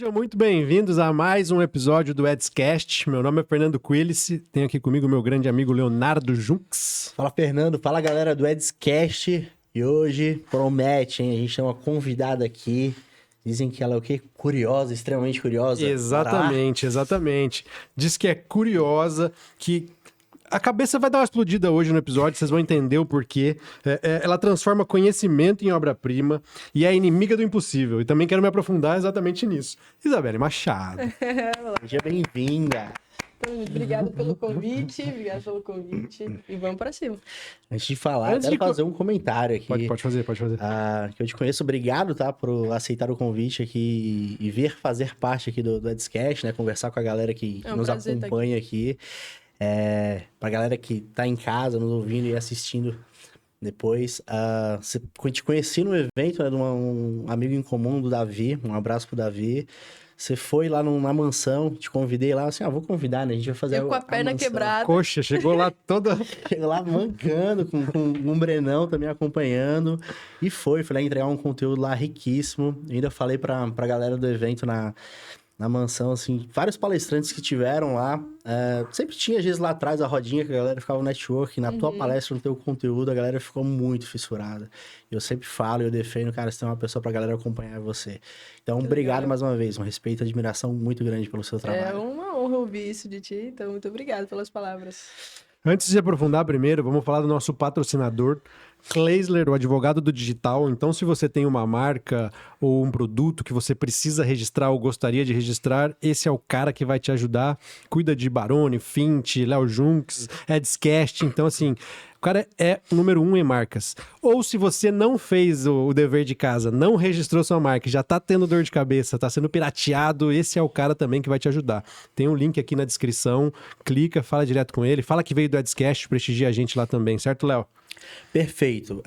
Sejam muito bem-vindos a mais um episódio do Edscast. Meu nome é Fernando Quilici, tenho aqui comigo meu grande amigo Leonardo Junks. Fala, Fernando. Fala, galera do Edscast. E hoje promete, hein? A gente tem uma convidada aqui. Dizem que ela é o quê? Curiosa, extremamente curiosa. Exatamente. Diz que é curiosa, que a cabeça vai dar uma explodida hoje no episódio, vocês vão entender o porquê. Ela transforma conhecimento em obra-prima e é inimiga do impossível. E também quero me aprofundar exatamente nisso. Isabelle Machado. Seja bem-vinda. Obrigada pelo convite, e vamos pra cima. Antes de falar, quero fazer um comentário aqui. Pode fazer. Que eu te conheço, obrigado, tá, por aceitar o convite aqui e vir fazer parte aqui do Edscast, né, conversar com a galera que nos acompanha aqui. Pra galera que tá em casa, nos ouvindo e assistindo depois. Te conheci no evento, né, de um amigo em comum do Davi, um abraço pro Davi. Você foi lá na mansão, te convidei lá, assim, vou convidar, né? A gente vai fazer com a perna quebrada. Coxa, chegou lá toda... Chegou lá mancando, com um Brenão também acompanhando. E fui lá entregar um conteúdo lá riquíssimo. Eu ainda falei pra galera do evento na mansão, assim, vários palestrantes que tiveram lá. Sempre tinha, às vezes, lá atrás, a rodinha que a galera ficava no network. Na tua palestra, no teu conteúdo, a galera ficou muito fissurada. Eu sempre falo, eu defendo, cara, você tem uma pessoa pra galera acompanhar você. Então, obrigado mais uma vez. Um respeito e admiração muito grande pelo seu trabalho. É uma honra ouvir isso de ti, então muito obrigado pelas palavras. Antes de aprofundar primeiro, vamos falar do nosso patrocinador, Kleisler, o advogado do digital. Então, se você tem uma marca ou um produto que você precisa registrar ou gostaria de registrar, esse é o cara que vai te ajudar. Cuida de Barone, Fint, Léo Junks, Edscast. Então, assim, o cara é o número 1 em marcas. Ou se você não fez o dever de casa, não registrou sua marca, já tá tendo dor de cabeça, tá sendo pirateado, esse é o cara também que vai te ajudar. Tem um link aqui na descrição, clica, fala direto com ele, fala que veio do Edscast, prestigia a gente lá também, certo, Léo? Perfeito.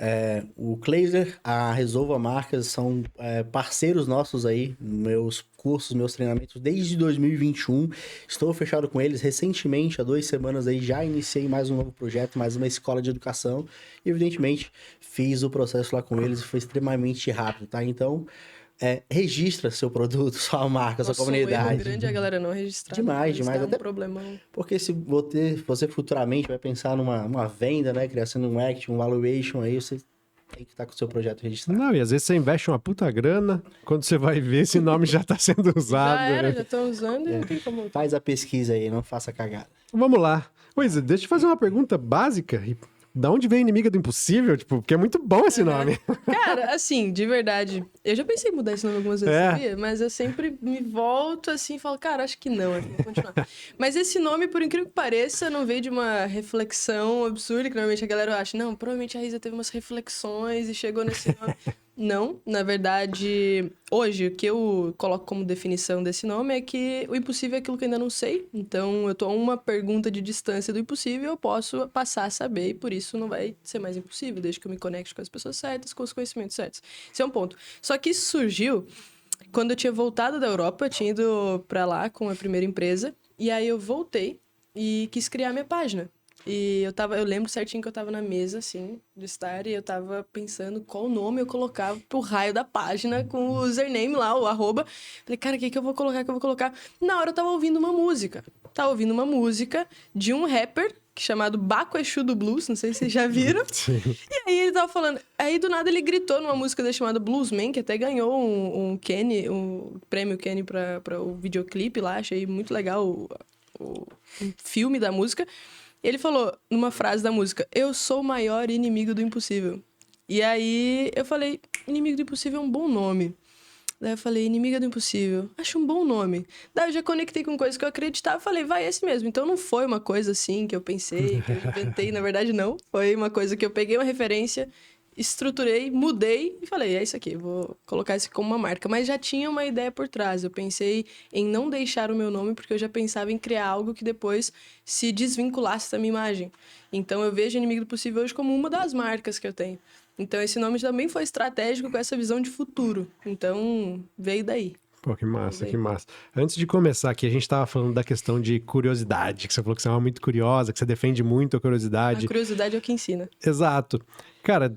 O Kleisler, a Resolva Marcas são parceiros nossos aí, meus cursos, meus treinamentos desde 2021. Estou fechado com eles recentemente, há 2 semanas aí, já iniciei mais um novo projeto, mais uma escola de educação. E, evidentemente, fiz o processo lá com eles e foi extremamente rápido, tá? Então, registra seu produto, sua marca, sua comunidade. É grande a galera não registrar. Demais. Até um problemão. Porque se você futuramente vai pensar numa venda, né? Criação de um action, um valuation, aí você tem que estar com o seu projeto registrado. Não, e às vezes você investe uma puta grana, quando você vai ver, esse nome já tá sendo usado. Já estão usando e não tem como... Faz a pesquisa aí, não faça cagada. Vamos lá. Pois é, deixa eu fazer uma pergunta básica. Da onde vem Inimiga do Impossível? Tipo, porque é muito bom esse nome. Cara, assim, de verdade, eu já pensei em mudar esse nome algumas vezes, sabia? Mas eu sempre me volto assim e falo, cara, acho que não, acho que vou continuar. Mas esse nome, por incrível que pareça, não veio de uma reflexão absurda, que normalmente a galera acha, não, provavelmente a Isa teve umas reflexões e chegou nesse nome. Não, na verdade, hoje, o que eu coloco como definição desse nome é que o impossível é aquilo que eu ainda não sei. Então, eu tô a uma pergunta de distância do impossível, eu posso passar a saber e por isso não vai ser mais impossível, desde que eu me conecte com as pessoas certas, com os conhecimentos certos. Esse é um ponto. Só que isso surgiu quando eu tinha voltado da Europa, eu tinha ido pra lá com a primeira empresa, e aí eu voltei e quis criar minha página. E eu lembro certinho que eu tava na mesa, assim, de estar, e eu tava pensando qual nome eu colocava pro raio da página com o username lá, o arroba. Falei, cara, o que eu vou colocar? Na hora eu tava ouvindo uma música. De um rapper chamado Baco Exu do Blues, não sei se vocês já viram. Sim. E aí ele tava falando... Aí do nada ele gritou numa música dele chamada Bluesman, que até ganhou um prêmio Kenny pra o videoclipe lá. Achei muito legal o filme da música. Ele falou, numa frase da música, eu sou o maior inimigo do impossível. E aí eu falei, inimigo do impossível é um bom nome. Daí eu falei, inimiga do impossível, acho um bom nome. Daí eu já conectei com coisas que eu acreditava e falei, vai, esse mesmo. Então não foi uma coisa assim que eu pensei, que eu inventei, na verdade não. Foi uma coisa que eu peguei uma referência, estruturei, mudei e falei, é isso aqui, vou colocar isso como uma marca. Mas já tinha uma ideia por trás, eu pensei em não deixar o meu nome, porque eu já pensava em criar algo que depois se desvinculasse da minha imagem. Então eu vejo Inimigo do Possível hoje como uma das marcas que eu tenho. Então esse nome também foi estratégico com essa visão de futuro. Então veio daí. Pô, que massa, que massa. Antes de começar aqui, a gente tava falando da questão de curiosidade, que você falou que você é uma muito curiosa, que você defende muito a curiosidade. A curiosidade é o que ensina. Exato. Cara,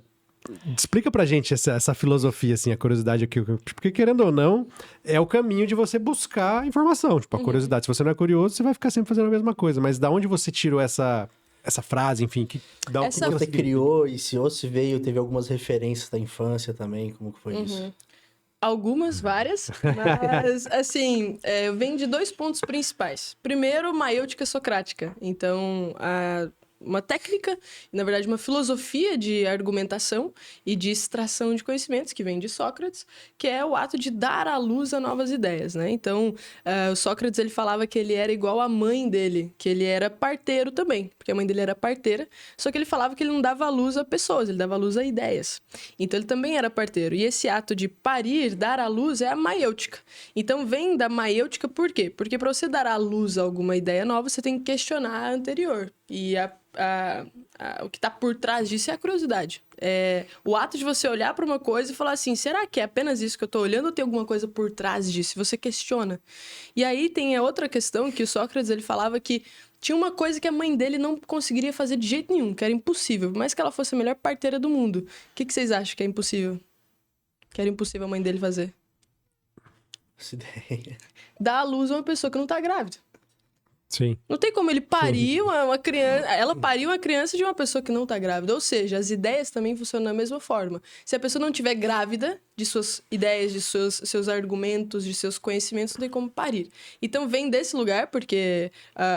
explica pra gente essa filosofia, assim, a curiosidade aqui. Porque, querendo ou não, é o caminho de você buscar informação. Tipo, a curiosidade. Se você não é curioso, você vai ficar sempre fazendo a mesma coisa. Mas da onde você tirou essa frase, enfim? Que Você criou e se veio, teve algumas referências da infância também. Como que foi isso? Algumas, várias, mas, assim, vem de 2 pontos principais. Primeiro, maêutica socrática. Então, uma técnica, na verdade, uma filosofia de argumentação e de extração de conhecimentos, que vem de Sócrates, que é o ato de dar à luz a novas ideias, né? Então, o Sócrates, ele falava que ele era igual à mãe dele, que ele era parteiro também, porque a mãe dele era parteira, só que ele falava que ele não dava à luz a pessoas, ele dava à luz a ideias. Então, ele também era parteiro. E esse ato de parir, dar à luz, é a maêutica. Então, vem da maêutica por quê? Porque para você dar à luz a alguma ideia nova, você tem que questionar a anterior. E o que está por trás disso é a curiosidade. O ato de você olhar para uma coisa e falar assim, será que é apenas isso que eu estou olhando ou tem alguma coisa por trás disso? Você questiona. E aí tem a outra questão que o Sócrates ele falava que tinha uma coisa que a mãe dele não conseguiria fazer de jeito nenhum, que era impossível, por mais que ela fosse a melhor parteira do mundo. O que vocês acham que é impossível? Que era impossível a mãe dele fazer? Essa ideia. Dar à luz a uma pessoa que não está grávida. Sim. Não tem como ele parir uma criança... Ela pariu uma criança de uma pessoa que não está grávida. Ou seja, as ideias também funcionam da mesma forma. Se a pessoa não estiver grávida de suas ideias, de seus argumentos, de seus conhecimentos, não tem como parir. Então, vem desse lugar, porque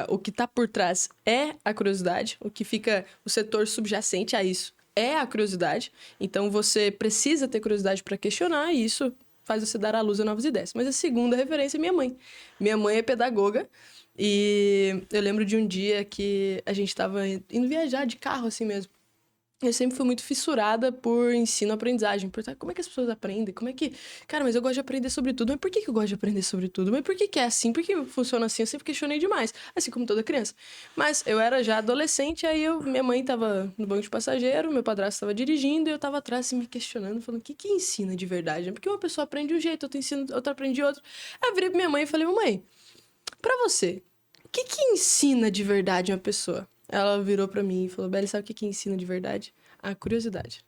o que está por trás é a curiosidade. O que fica o setor subjacente a isso é a curiosidade. Então, você precisa ter curiosidade para questionar e isso faz você dar à luz a novas ideias. Mas a segunda referência é minha mãe. Minha mãe é pedagoga. E eu lembro de um dia que a gente tava indo viajar de carro, assim mesmo. Eu sempre fui muito fissurada por ensino-aprendizagem. Por como é que as pessoas aprendem? Como é que... Cara, mas eu gosto de aprender sobre tudo. Mas por que eu gosto de aprender sobre tudo? Mas por que é assim? Por que funciona assim? Eu sempre questionei demais. Assim como toda criança. Mas eu era já adolescente, aí minha mãe tava no banco de passageiro, meu padrasto tava dirigindo, e eu tava atrás, assim, me questionando, falando, o que ensina de verdade? Porque uma pessoa aprende de um jeito, outra aprende de outro. Aí eu virei pra minha mãe e falei, mamãe, pra você, o que ensina de verdade uma pessoa? Ela virou pra mim e falou, Beli, sabe o que ensina de verdade? A curiosidade.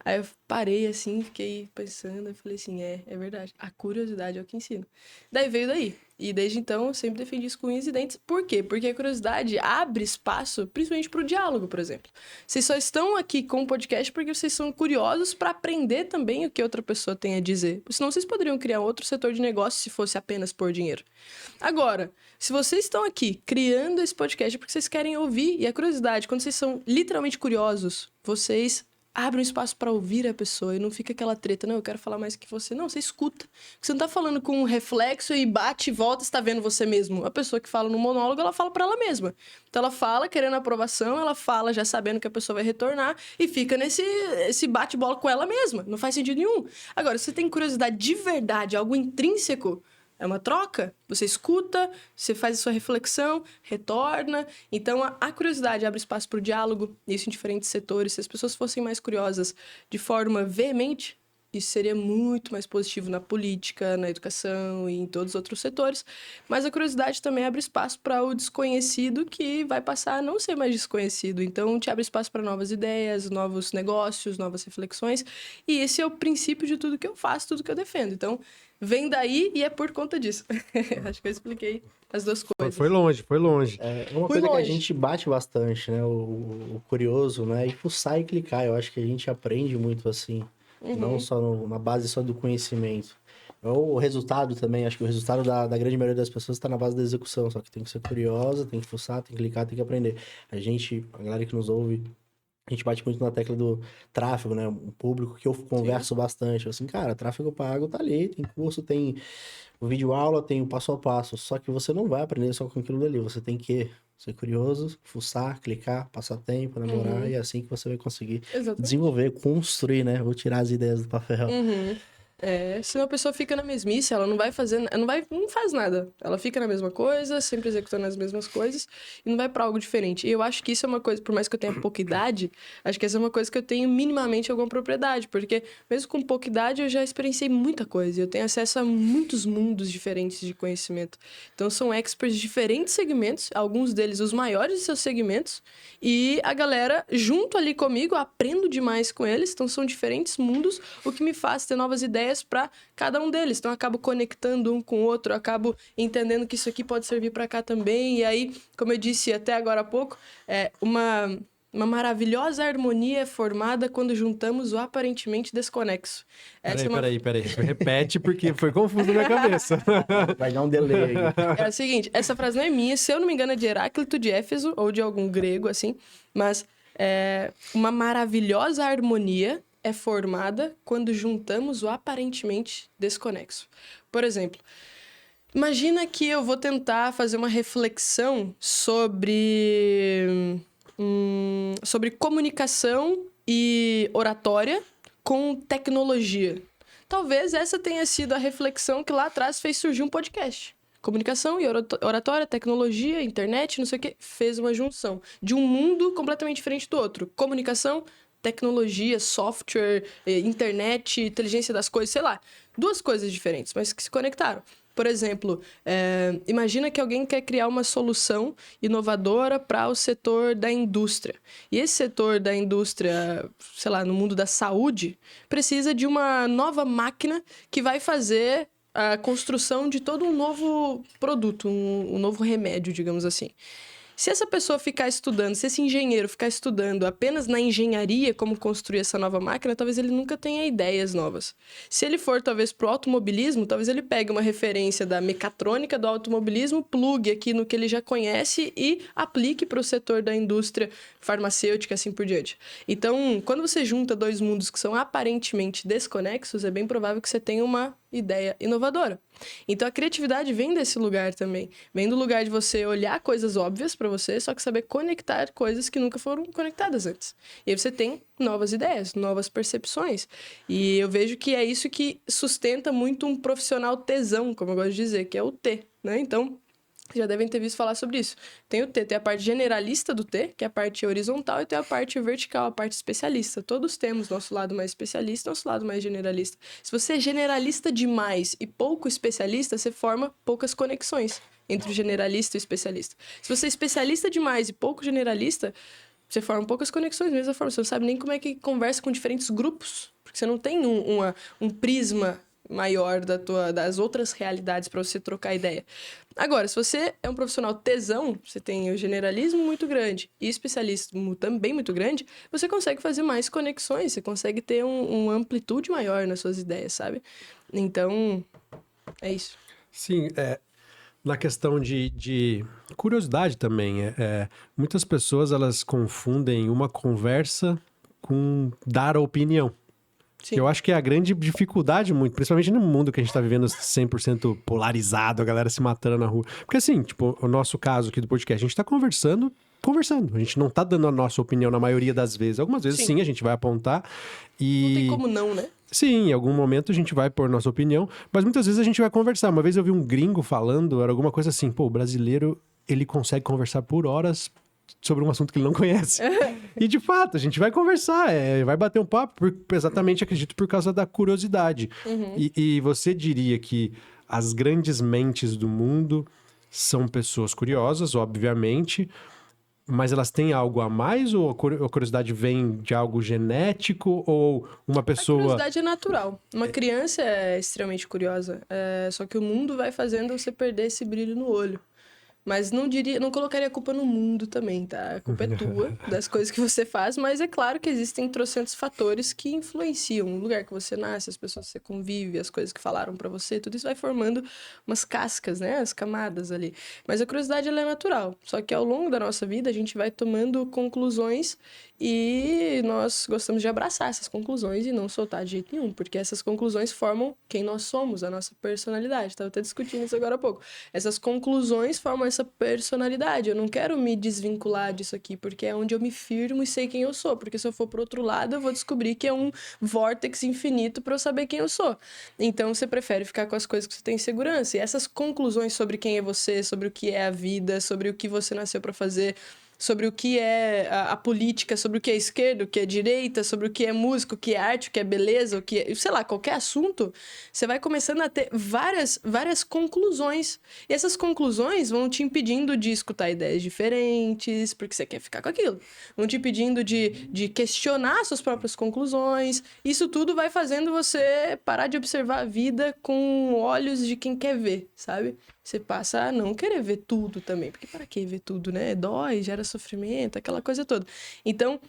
Aí eu parei assim, fiquei pensando, e falei assim, é verdade. A curiosidade é o que ensina. Daí veio daí. E desde então eu sempre defendi isso com unhas e dentes. Por quê? Porque a curiosidade abre espaço, principalmente pro diálogo, por exemplo. Vocês só estão aqui com o podcast porque vocês são curiosos para aprender também o que outra pessoa tem a dizer. Senão vocês poderiam criar outro setor de negócio se fosse apenas por dinheiro. Agora, se vocês estão aqui criando esse podcast é porque vocês querem ouvir. E a curiosidade, quando vocês são literalmente curiosos, vocês abre um espaço para ouvir a pessoa e não fica aquela treta, não, eu quero falar mais que você. Não, você escuta. Você não tá falando com um reflexo e bate e volta, você tá vendo você mesmo. A pessoa que fala no monólogo, ela fala para ela mesma. Então ela fala querendo aprovação, ela fala já sabendo que a pessoa vai retornar e fica esse bate-bola com ela mesma. Não faz sentido nenhum. Agora, se você tem curiosidade de verdade, algo intrínseco, é uma troca. Você escuta, você faz a sua reflexão, retorna. Então, a curiosidade abre espaço para o diálogo, isso em diferentes setores. Se as pessoas fossem mais curiosas de forma veemente, isso seria muito mais positivo na política, na educação e em todos os outros setores. Mas a curiosidade também abre espaço para o desconhecido, que vai passar a não ser mais desconhecido. Então, te abre espaço para novas ideias, novos negócios, novas reflexões. E esse é o princípio de tudo que eu faço, tudo que eu defendo. Então, vem daí e é por conta disso. Acho que eu expliquei as duas coisas. Foi longe. É uma coisa que a gente bate bastante, né? O curioso, né? E fuçar e clicar. Eu acho que a gente aprende muito assim. Não só na base só do conhecimento. O resultado também, acho que o resultado da grande maioria das pessoas está na base da execução. Só que tem que ser curiosa, tem que fuçar, tem que clicar, tem que aprender. A galera que nos ouve, a gente bate muito na tecla do tráfego, né? Um público que eu converso bastante. Assim, cara, tráfego pago tá ali, tem curso, tem o vídeo aula, tem o passo a passo. Só que você não vai aprender só com aquilo dali. Você tem que ser curioso, fuçar, clicar, passar tempo, namorar. E é assim que você vai conseguir desenvolver, construir, né? Vou tirar as ideias do papel. Senão a pessoa fica na mesmice, ela não vai fazer, não faz nada. Ela fica na mesma coisa, sempre executando as mesmas coisas e não vai pra algo diferente. E eu acho que isso é uma coisa, por mais que eu tenha pouca idade, acho que essa é uma coisa que eu tenho minimamente alguma propriedade, porque mesmo com pouca idade eu já experienciei muita coisa, eu tenho acesso a muitos mundos diferentes de conhecimento. Então são experts de diferentes segmentos, alguns deles os maiores de seus segmentos, e a galera junto ali comigo, eu aprendo demais com eles, então são diferentes mundos, o que me faz ter novas ideias para cada um deles. Então, eu acabo conectando um com o outro, eu acabo entendendo que isso aqui pode servir para cá também. E aí, como eu disse até agora há pouco, uma maravilhosa harmonia é formada quando juntamos o aparentemente desconexo. Peraí. Repete, porque foi confuso na minha cabeça. Vai dar um delay. É o seguinte, essa frase não é minha, se eu não me engano é de Heráclito de Éfeso, ou de algum grego, assim, mas uma maravilhosa harmonia é formada quando juntamos o aparentemente desconexo. Por exemplo, imagina que eu vou tentar fazer uma reflexão sobre comunicação e oratória com tecnologia. Talvez essa tenha sido a reflexão que lá atrás fez surgir um podcast. Comunicação e oratória, tecnologia, internet, não sei o quê, fez uma junção de um mundo completamente diferente do outro. Comunicação, tecnologia, software, internet, inteligência das coisas, sei lá. Duas coisas diferentes, mas que se conectaram. Por exemplo, imagina que alguém quer criar uma solução inovadora para o setor da indústria. E esse setor da indústria, sei lá, no mundo da saúde, precisa de uma nova máquina que vai fazer a construção de todo um novo produto, um novo remédio, digamos assim. Se essa pessoa ficar estudando, se esse engenheiro ficar estudando apenas na engenharia como construir essa nova máquina, talvez ele nunca tenha ideias novas. Se ele for, talvez, pro automobilismo, talvez ele pegue uma referência da mecatrônica do automobilismo, plugue aqui no que ele já conhece e aplique para o setor da indústria farmacêutica, assim por diante. Então, quando você junta dois mundos que são aparentemente desconexos, é bem provável que você tenha uma ideia inovadora. Então, a criatividade vem desse lugar também. Vem do lugar de você olhar coisas óbvias para você, só que saber conectar coisas que nunca foram conectadas antes. E aí você tem novas ideias, novas percepções. E eu vejo que é isso que sustenta muito um profissional tesão, como eu gosto de dizer, que é o T, né? Então, já devem ter visto falar sobre isso. Tem o T, tem a parte generalista do T, que é a parte horizontal, e tem a parte vertical, a parte especialista. Todos temos nosso lado mais especialista, nosso lado mais generalista. Se você é generalista demais e pouco especialista, você forma poucas conexões entre o generalista e o especialista. Se você é especialista demais e pouco generalista, você forma poucas conexões, da mesma forma. Você não sabe nem como é que conversa com diferentes grupos, porque você não tem um prisma maior das outras realidades para você trocar ideia. Agora, se você é um profissional tesão, você tem o generalismo muito grande e especialismo também muito grande, você consegue fazer mais conexões, você consegue ter uma amplitude maior nas suas ideias, sabe? Então, é isso. Sim, na questão de curiosidade também, muitas pessoas elas confundem uma conversa com dar a opinião. Sim. Eu acho que é a grande dificuldade, muito, principalmente no mundo que a gente tá vivendo 100% polarizado, a galera se matando na rua. Porque assim, tipo, o nosso caso aqui do podcast, a gente tá conversando. A gente não tá dando a nossa opinião na maioria das vezes. Algumas vezes sim a gente vai apontar e... Não tem como não, né? Sim, em algum momento a gente vai pôr nossa opinião, mas muitas vezes a gente vai conversar. Uma vez eu vi um gringo falando, era alguma coisa assim, pô, o brasileiro, ele consegue conversar por horas sobre um assunto que ele não conhece. E, de fato, a gente vai conversar, vai bater um papo, exatamente, acredito, por causa da curiosidade. Uhum. E você diria que as grandes mentes do mundo são pessoas curiosas, obviamente, mas elas têm algo a mais? Ou a curiosidade vem de algo genético? Ou uma pessoa... A curiosidade é natural. Uma criança é extremamente curiosa. Só que o mundo vai fazendo você perder esse brilho no olho. Mas não colocaria a culpa no mundo também, tá? A culpa é tua, das coisas que você faz, mas é claro que existem trocentos fatores que influenciam o lugar que você nasce, as pessoas que você convive, as coisas que falaram pra você, tudo isso vai formando umas cascas, né? As camadas ali. Mas a curiosidade, ela é natural. Só que ao longo da nossa vida, a gente vai tomando conclusões e nós gostamos de abraçar essas conclusões e não soltar de jeito nenhum, porque essas conclusões formam quem nós somos, a nossa personalidade. Estava até discutindo isso agora há pouco. Essas conclusões formam essa personalidade. Eu não quero me desvincular disso aqui, porque é onde eu me firmo e sei quem eu sou. Porque se eu for pro outro lado, eu vou descobrir que é um vórtex infinito para eu saber quem eu sou. Então, você prefere ficar com as coisas que você tem segurança. E essas conclusões sobre quem é você, sobre o que é a vida, sobre o que você nasceu para fazer, sobre o que é a política, sobre o que é esquerda, o que é direita, sobre o que é música, o que é arte, o que é beleza, o que é, sei lá, qualquer assunto, você vai começando a ter várias conclusões. E essas conclusões vão te impedindo de escutar ideias diferentes, porque você quer ficar com aquilo. Vão te impedindo de questionar suas próprias conclusões. Isso tudo vai fazendo você parar de observar a vida com olhos de quem quer ver, sabe? Você passa a não querer ver tudo também. Porque para que ver tudo, né? Dói, gera sofrimento, aquela coisa toda. Então,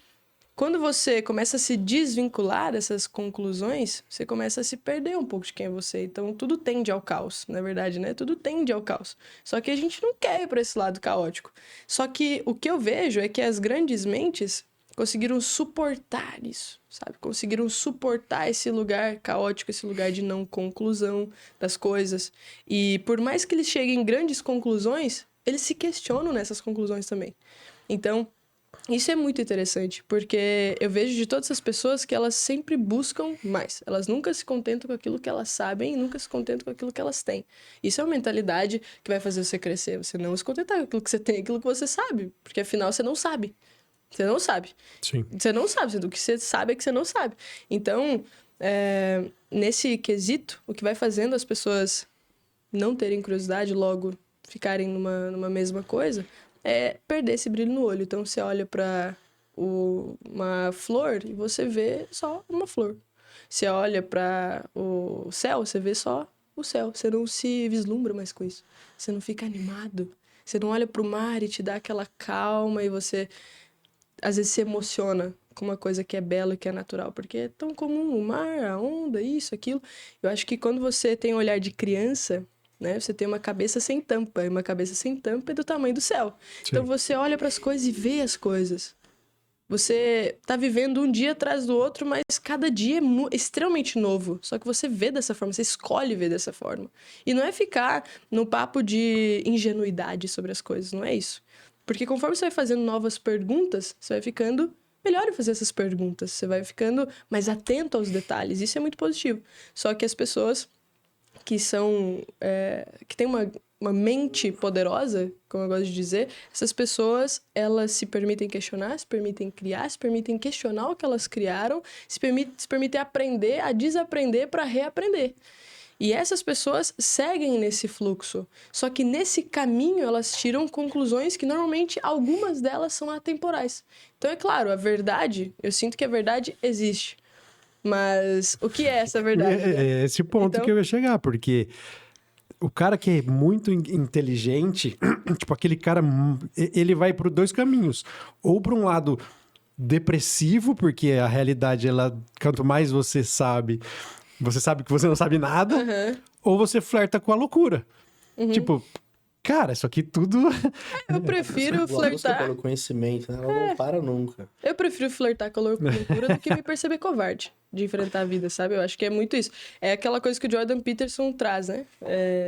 quando você começa a se desvincular dessas conclusões, você começa a se perder um pouco de quem é você. Então, tudo tende ao caos, na verdade, né? Tudo tende ao caos. Só que a gente não quer ir para esse lado caótico. Só que o que eu vejo é que as grandes mentes conseguiram suportar isso, sabe? Conseguiram suportar esse lugar caótico, esse lugar de não conclusão das coisas. E por mais que eles cheguem em grandes conclusões, eles se questionam nessas conclusões também. Então, isso é muito interessante, porque eu vejo de todas as pessoas que elas sempre buscam mais. Elas nunca se contentam com aquilo que elas sabem e nunca se contentam com aquilo que elas têm. Isso é uma mentalidade que vai fazer você crescer. Você não se contentar com aquilo que você tem, aquilo que você sabe. Porque afinal você não sabe. Você não sabe. Sim. Você não sabe. O que você sabe é que você não sabe. Então, nesse quesito, o que vai fazendo as pessoas não terem curiosidade, logo ficarem numa mesma coisa, é perder esse brilho no olho. Então, você olha para uma flor e você vê só uma flor. Você olha para o céu, você vê só o céu. Você não se vislumbra mais com isso. Você não fica animado. Você não olha para o mar e te dá aquela calma e você às vezes se emociona com uma coisa que é bela e que é natural, porque é tão comum o mar, a onda, isso, aquilo. Eu acho que quando você tem um olhar de criança, né, você tem uma cabeça sem tampa, e uma cabeça sem tampa é do tamanho do céu. Sim. Então você olha para as coisas e vê as coisas. Você tá vivendo um dia atrás do outro, mas cada dia é extremamente novo. Só que você vê dessa forma, você escolhe ver dessa forma. E não é ficar no papo de ingenuidade sobre as coisas, não é isso. Porque conforme você vai fazendo novas perguntas, você vai ficando melhor em fazer essas perguntas. Você vai ficando mais atento aos detalhes. Isso é muito positivo. Só que as pessoas que são... que têm uma mente poderosa, como eu gosto de dizer, essas pessoas, elas se permitem questionar, se permitem criar, se permitem questionar o que elas criaram, se permitem aprender a desaprender para reaprender. E essas pessoas seguem nesse fluxo. Só que nesse caminho elas tiram conclusões que normalmente algumas delas são atemporais. Então é claro, a verdade, eu sinto que a verdade existe. Mas o que é essa verdade? É esse ponto Então... que eu ia chegar, porque o cara que é muito inteligente, tipo aquele cara, ele vai por dois caminhos. Ou para um lado depressivo, porque a realidade, quanto mais você sabe que você não sabe nada, ou você flerta com a loucura. Tipo, cara, isso aqui tudo... Eu prefiro flertar... pelo conhecimento, né? Ela não para nunca. Eu prefiro flertar com a loucura do que me perceber covarde de enfrentar a vida, sabe? Eu acho que é muito isso. É aquela coisa que o Jordan Peterson traz, né?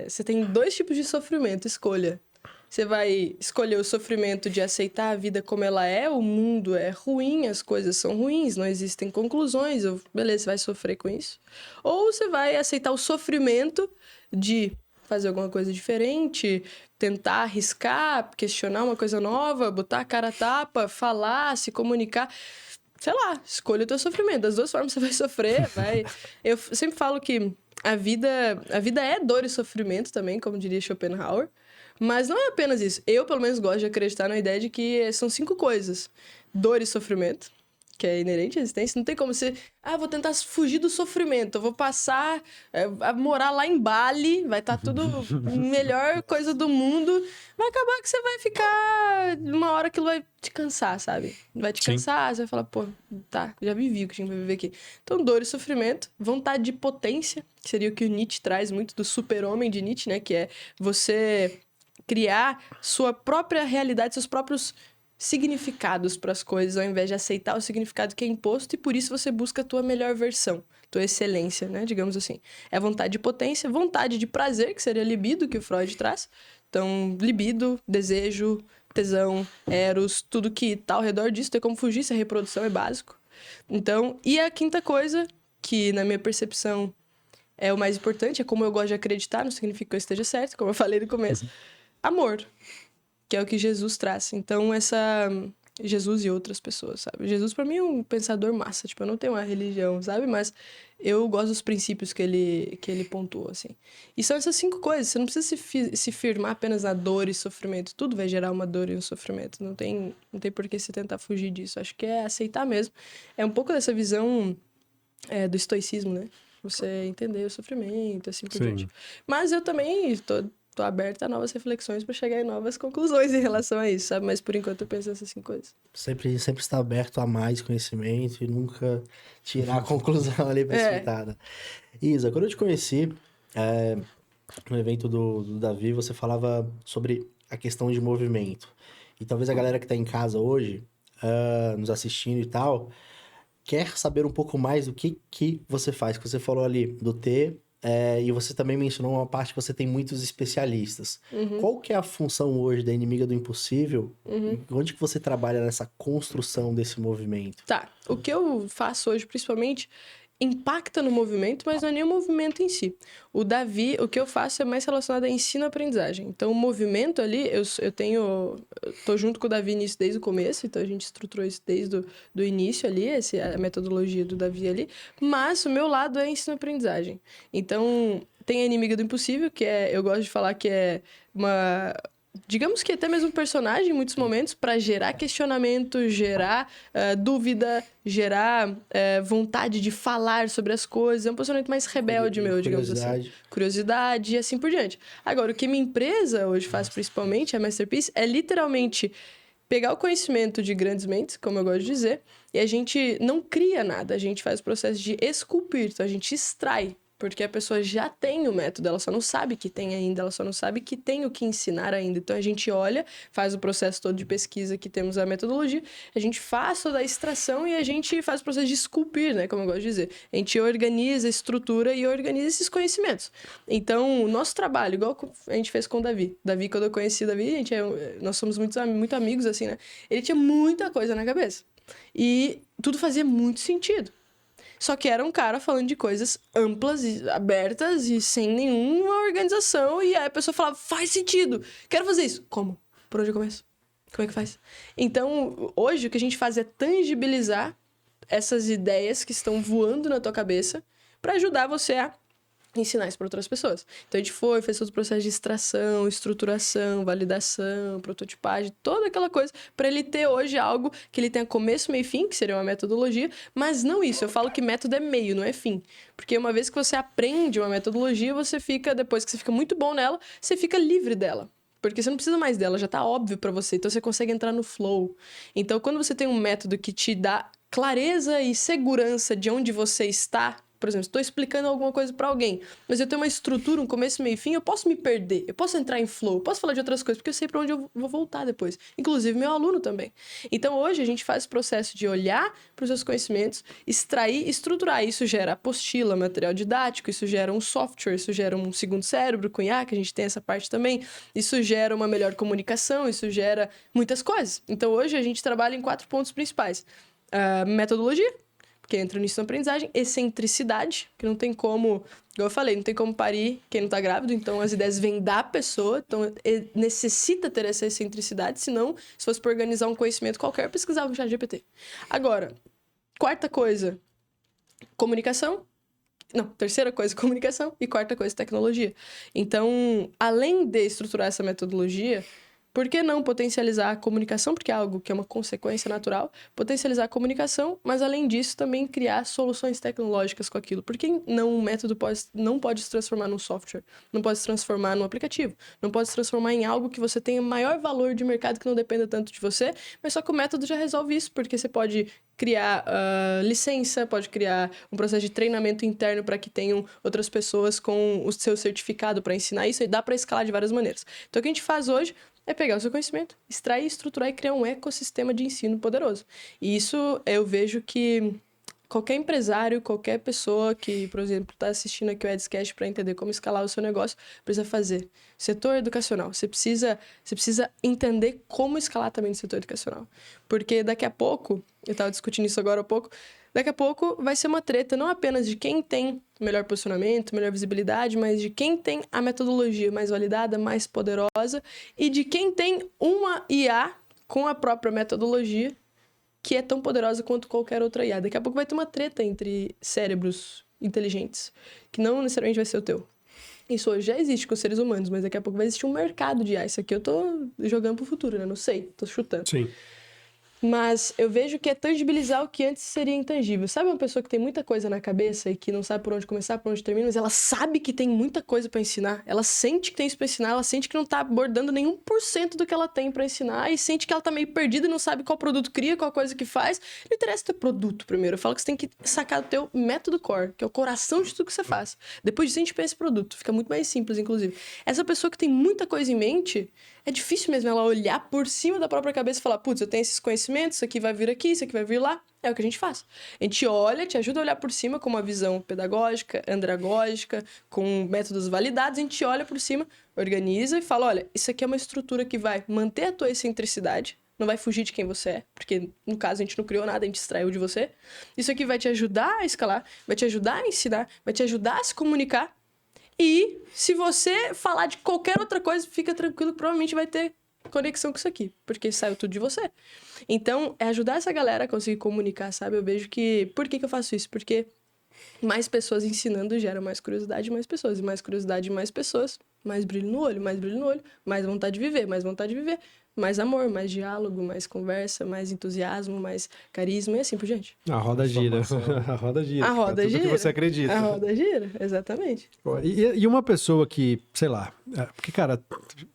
Você tem dois tipos de sofrimento, escolha. Você vai escolher o sofrimento de aceitar a vida como ela é, o mundo é ruim, as coisas são ruins, não existem conclusões, beleza, você vai sofrer com isso. Ou você vai aceitar o sofrimento de fazer alguma coisa diferente, tentar arriscar, questionar uma coisa nova, botar a cara a tapa, falar, se comunicar. Sei lá, escolha o teu sofrimento. Das duas formas você vai sofrer, vai... Eu sempre falo que a vida é dor e sofrimento também, como diria Schopenhauer. Mas não é apenas isso. Eu, pelo menos, gosto de acreditar na ideia de que são 5 coisas. Dor e sofrimento, que é inerente à existência. Não tem como você... vou tentar fugir do sofrimento. Eu vou passar a morar lá em Bali. Vai estar tudo melhor coisa do mundo. Vai acabar que você vai ficar... Uma hora aquilo vai te cansar, sabe? Vai te cansar. Você vai falar, pô, tá, já vivi o que tinha pra viver aqui. Então, dor e sofrimento. Vontade de potência, que seria o que o Nietzsche traz muito do super-homem de Nietzsche, né? Que é você... criar sua própria realidade, seus próprios significados para as coisas, ao invés de aceitar o significado que é imposto, e por isso você busca a tua melhor versão, tua excelência, né? Digamos assim. É vontade de potência, vontade de prazer, que seria a libido, que o Freud traz. Então, libido, desejo, tesão, eros, tudo que tá ao redor disso, tem como fugir, se a reprodução é básico. Então, e a quinta coisa, que na minha percepção é o mais importante, é como eu gosto de acreditar, não significa que eu esteja certo, como eu falei no começo. Amor, que é o que Jesus traz. Então, Jesus e outras pessoas, sabe? Jesus, pra mim, é um pensador massa. Tipo, eu não tenho uma religião, sabe? Mas eu gosto dos princípios que ele pontuou, assim. E são essas 5 coisas. Você não precisa se firmar apenas na dor e sofrimento. Tudo vai gerar uma dor e um sofrimento. Não tem por que você tentar fugir disso. Acho que é aceitar mesmo. É um pouco dessa visão do estoicismo, né? Você entender o sofrimento, assim por diante. Mas eu também tô aberta a novas reflexões para chegar em novas conclusões em relação a isso, sabe? Mas por enquanto eu penso nessas 5 coisas. Sempre estar aberto a mais conhecimento e nunca tirar a conclusão ali precipitada. Isa, quando eu te conheci, no evento do Davi, você falava sobre a questão de movimento. E talvez a galera que está em casa hoje, nos assistindo e tal, quer saber um pouco mais do que você faz. Que você falou ali do T, e você também mencionou uma parte que você tem muitos especialistas. Qual que é a função hoje da Inimiga do Impossível? Onde que você trabalha nessa construção desse movimento? Tá, o que eu faço hoje, principalmente, impacta no movimento, mas não é nem o movimento em si. O Davi, o que eu faço é mais relacionado a ensino-aprendizagem. Então, o movimento ali, eu tô junto com o Davi nisso desde o começo, então a gente estruturou isso desde do início ali, a metodologia do Davi ali, mas o meu lado é ensino-aprendizagem. Então, tem a Inimiga do Impossível, que eu gosto de falar que é uma... digamos que até mesmo personagem em muitos momentos para gerar questionamento, gerar dúvida, gerar vontade de falar sobre as coisas. É um posicionamento mais rebelde meu, digamos assim. Curiosidade e assim por diante. Agora, o que minha empresa hoje faz principalmente, a Masterpiece, é literalmente pegar o conhecimento de grandes mentes, como eu gosto de dizer, e a gente não cria nada, a gente faz o processo de esculpir, então a gente extrai. Porque a pessoa já tem o método, ela só não sabe que tem ainda, ela só não sabe que tem o que ensinar ainda. Então, a gente olha, faz o processo todo de pesquisa que temos a metodologia, a gente faz toda a extração e a gente faz o processo de esculpir, né? Como eu gosto de dizer. A gente organiza, estrutura e organiza esses conhecimentos. Então, o nosso trabalho, igual a gente fez com o Davi. Davi, quando eu conheci o Davi, nós somos muito amigos, assim, né? Ele tinha muita coisa na cabeça. E tudo fazia muito sentido. Só que era um cara falando de coisas amplas e abertas e sem nenhuma organização. E aí a pessoa falava, faz sentido, quero fazer isso. Como? Por onde eu começo? Como é que faz? Então, hoje o que a gente faz é tangibilizar essas ideias que estão voando na tua cabeça para ajudar você a ensinar isso para outras pessoas. Então, a gente fez todo o processo de extração, estruturação, validação, prototipagem, toda aquela coisa, para ele ter hoje algo que ele tenha começo, meio e fim, que seria uma metodologia, mas não isso. Eu falo que método é meio, não é fim. Porque uma vez que você aprende uma metodologia, depois que você fica muito bom nela, você fica livre dela. Porque você não precisa mais dela, já tá óbvio para você. Então, você consegue entrar no flow. Então, quando você tem um método que te dá clareza e segurança de onde você está, por exemplo, estou explicando alguma coisa para alguém, mas eu tenho uma estrutura, um começo, meio e fim, eu posso me perder, eu posso entrar em flow, eu posso falar de outras coisas, porque eu sei para onde eu vou voltar depois. Inclusive, meu aluno também. Então, hoje, a gente faz o processo de olhar para os seus conhecimentos, extrair e estruturar. Isso gera apostila, material didático, isso gera um software, isso gera um segundo cérebro, Cunha, que a gente tem essa parte também. Isso gera uma melhor comunicação, isso gera muitas coisas. Então, hoje, a gente trabalha em 4 pontos principais. Metodologia, que entra nisso na aprendizagem, excentricidade, que não tem como, igual eu falei, não tem como parir quem não tá grávido, então as ideias vêm da pessoa, então necessita ter essa excentricidade, senão, se fosse para organizar um conhecimento qualquer, eu pesquisava no ChatGPT. Agora, terceira coisa, comunicação, e quarta coisa, tecnologia. Então, além de estruturar essa metodologia, por que não potencializar a comunicação? Porque é algo que é uma consequência natural. Potencializar a comunicação, mas além disso também criar soluções tecnológicas com aquilo. Por que não um método não pode se transformar num software? Não pode se transformar num aplicativo? Não pode se transformar em algo que você tenha maior valor de mercado, que não dependa tanto de você, mas só que o método já resolve isso, porque você pode criar licença, pode criar um processo de treinamento interno para que tenham outras pessoas com o seu certificado para ensinar isso, e dá para escalar de várias maneiras. Então, o que a gente faz hoje é pegar o seu conhecimento, extrair, estruturar e criar um ecossistema de ensino poderoso. E isso eu vejo que qualquer empresário, qualquer pessoa que, por exemplo, está assistindo aqui o Edscast para entender como escalar o seu negócio, precisa fazer. Setor educacional. Você precisa entender como escalar também no setor educacional. Porque daqui a pouco, eu estava discutindo isso agora há pouco, daqui a pouco vai ser uma treta não apenas de quem tem melhor posicionamento, melhor visibilidade, mas de quem tem a metodologia mais validada, mais poderosa e de quem tem uma IA com a própria metodologia que é tão poderosa quanto qualquer outra IA. Daqui a pouco vai ter uma treta entre cérebros inteligentes, que não necessariamente vai ser o teu. Isso hoje já existe com os seres humanos, mas daqui a pouco vai existir um mercado de IA. Isso aqui eu tô jogando pro futuro, né? Não sei, tô chutando. Sim. Mas eu vejo que é tangibilizar o que antes seria intangível. Sabe uma pessoa que tem muita coisa na cabeça e que não sabe por onde começar, por onde termina, mas ela sabe que tem muita coisa pra ensinar. Ela sente que tem isso pra ensinar, ela sente que não tá abordando nenhum por cento do que ela tem pra ensinar e sente que ela tá meio perdida e não sabe qual produto cria, qual coisa que faz. Não interessa o teu produto primeiro. Eu falo que você tem que sacar o teu método core, que é o coração de tudo que você faz. Depois disso a gente pensa esse produto. Fica muito mais simples, inclusive. Essa pessoa que tem muita coisa em mente, é difícil mesmo ela olhar por cima da própria cabeça e falar, putz, eu tenho esses conhecimentos, isso aqui vai vir aqui, isso aqui vai vir lá. É o que a gente faz. A gente olha, te ajuda a olhar por cima com uma visão pedagógica, andragógica, com métodos validados. A gente olha por cima, organiza e fala, olha, isso aqui é uma estrutura que vai manter a tua excentricidade, não vai fugir de quem você é, porque no caso a gente não criou nada, a gente extraiu de você. Isso aqui vai te ajudar a escalar, vai te ajudar a ensinar, vai te ajudar a se comunicar. E se você falar de qualquer outra coisa, fica tranquilo, provavelmente vai ter conexão com isso aqui, porque saiu tudo de você. Então, é ajudar essa galera a conseguir comunicar, sabe? Eu vejo que... Por que eu faço isso? Porque mais pessoas ensinando gera mais curiosidade de mais pessoas. E mais curiosidade de mais pessoas, mais brilho no olho, mais vontade de viver, mais amor, mais diálogo, mais conversa, mais entusiasmo, mais carisma e assim por diante. A roda gira. A roda gira. A roda gira. Tudo que você acredita. A roda gira, exatamente. E uma pessoa que, sei lá, porque, cara,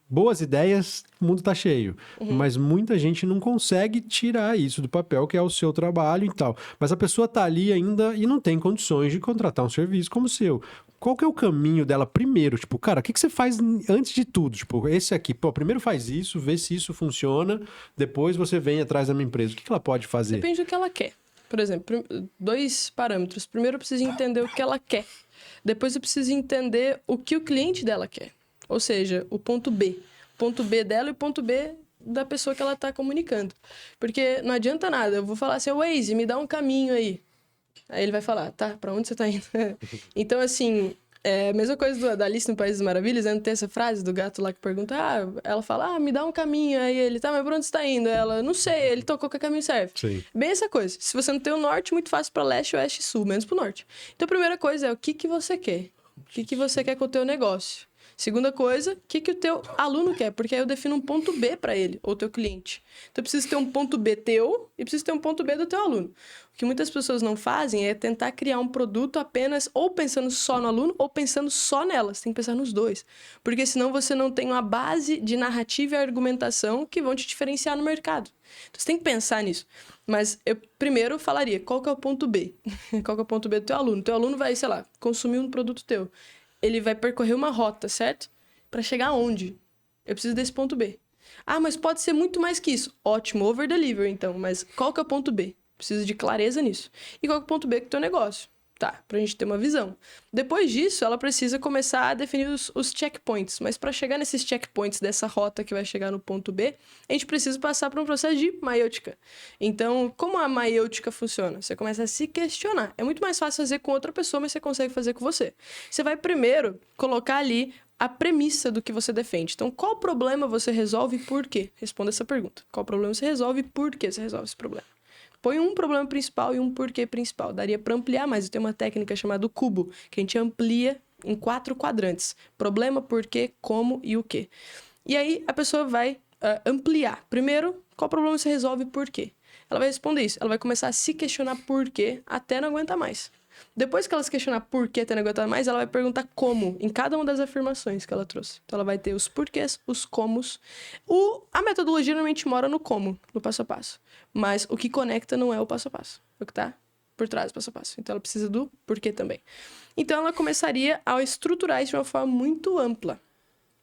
boas ideias, o mundo tá cheio. Mas muita gente não consegue tirar isso do papel, que é o seu trabalho e tal. Mas a pessoa tá ali ainda e não tem condições de contratar um serviço como o seu. Qual que é o caminho dela primeiro? Tipo, cara, o que você faz antes de tudo? Tipo, esse aqui, pô, primeiro faz isso, vê se isso funciona, depois você vem atrás da minha empresa. O que ela pode fazer? Depende do que ela quer. Por exemplo, 2 parâmetros. Primeiro, eu preciso entender o que ela quer. Depois, eu preciso entender o que o cliente dela quer. Ou seja, o ponto B. O ponto B dela e o ponto B da pessoa que ela está comunicando. Porque não adianta nada. Eu vou falar assim, Waze, me dá um caminho aí. Aí ele vai falar, tá, pra onde você tá indo? Então, assim, é a mesma coisa da Alice no País das Maravilhas, né? Não tem essa frase do gato lá que pergunta, ela fala, me dá um caminho. Aí ele, tá, mas pra onde você tá indo? Ela, não sei, ele tocou que caminho serve. Sim. Bem essa coisa. Se você não tem o norte, muito fácil pra leste, oeste e sul, menos pro norte. Então, a primeira coisa é o que você quer? O que você quer com o teu negócio? Segunda coisa, o que o teu aluno quer? Porque aí eu defino um ponto B para ele, ou teu cliente. Então, eu preciso ter um ponto B teu e preciso ter um ponto B do teu aluno. O que muitas pessoas não fazem é tentar criar um produto apenas ou pensando só no aluno ou pensando só nelas. Tem que pensar nos dois. Porque senão você não tem uma base de narrativa e argumentação que vão te diferenciar no mercado. Então, você tem que pensar nisso. Mas eu primeiro falaria, qual que é o ponto B? Qual que é o ponto B do teu aluno? Teu aluno vai, sei lá, consumir um produto teu. Ele vai percorrer uma rota, certo? Para chegar aonde? Eu preciso desse ponto B. Mas pode ser muito mais que isso. Ótimo, over delivery, então. Mas qual que é o ponto B? Preciso de clareza nisso. E qual que é o ponto B do teu negócio? Tá, pra gente ter uma visão. Depois disso, ela precisa começar a definir os checkpoints. Mas para chegar nesses checkpoints dessa rota que vai chegar no ponto B, a gente precisa passar por um processo de maiêutica. Então, como a maiêutica funciona? Você começa a se questionar. É muito mais fácil fazer com outra pessoa, mas você consegue fazer com você. Você vai primeiro colocar ali a premissa do que você defende. Então, qual problema você resolve e por quê? Responda essa pergunta. Qual problema você resolve e por que você resolve esse problema? Põe um problema principal e um porquê principal. Daria para ampliar, mas eu tenho uma técnica chamada cubo, que a gente amplia em 4 quadrantes. Problema, porquê, como e o quê. E aí a pessoa vai ampliar. Primeiro, qual problema você resolve e por quê? Ela vai responder isso. Ela vai começar a se questionar por quê até não aguentar mais. Depois que ela se questionar por que até não aguentar mais, ela vai perguntar como em cada uma das afirmações que ela trouxe. Então, ela vai ter os porquês, os comos. A metodologia normalmente mora no como, no passo a passo. Mas o que conecta não é o passo a passo. É o que está por trás do passo a passo. Então, ela precisa do porquê também. Então, ela começaria a estruturar isso de uma forma muito ampla.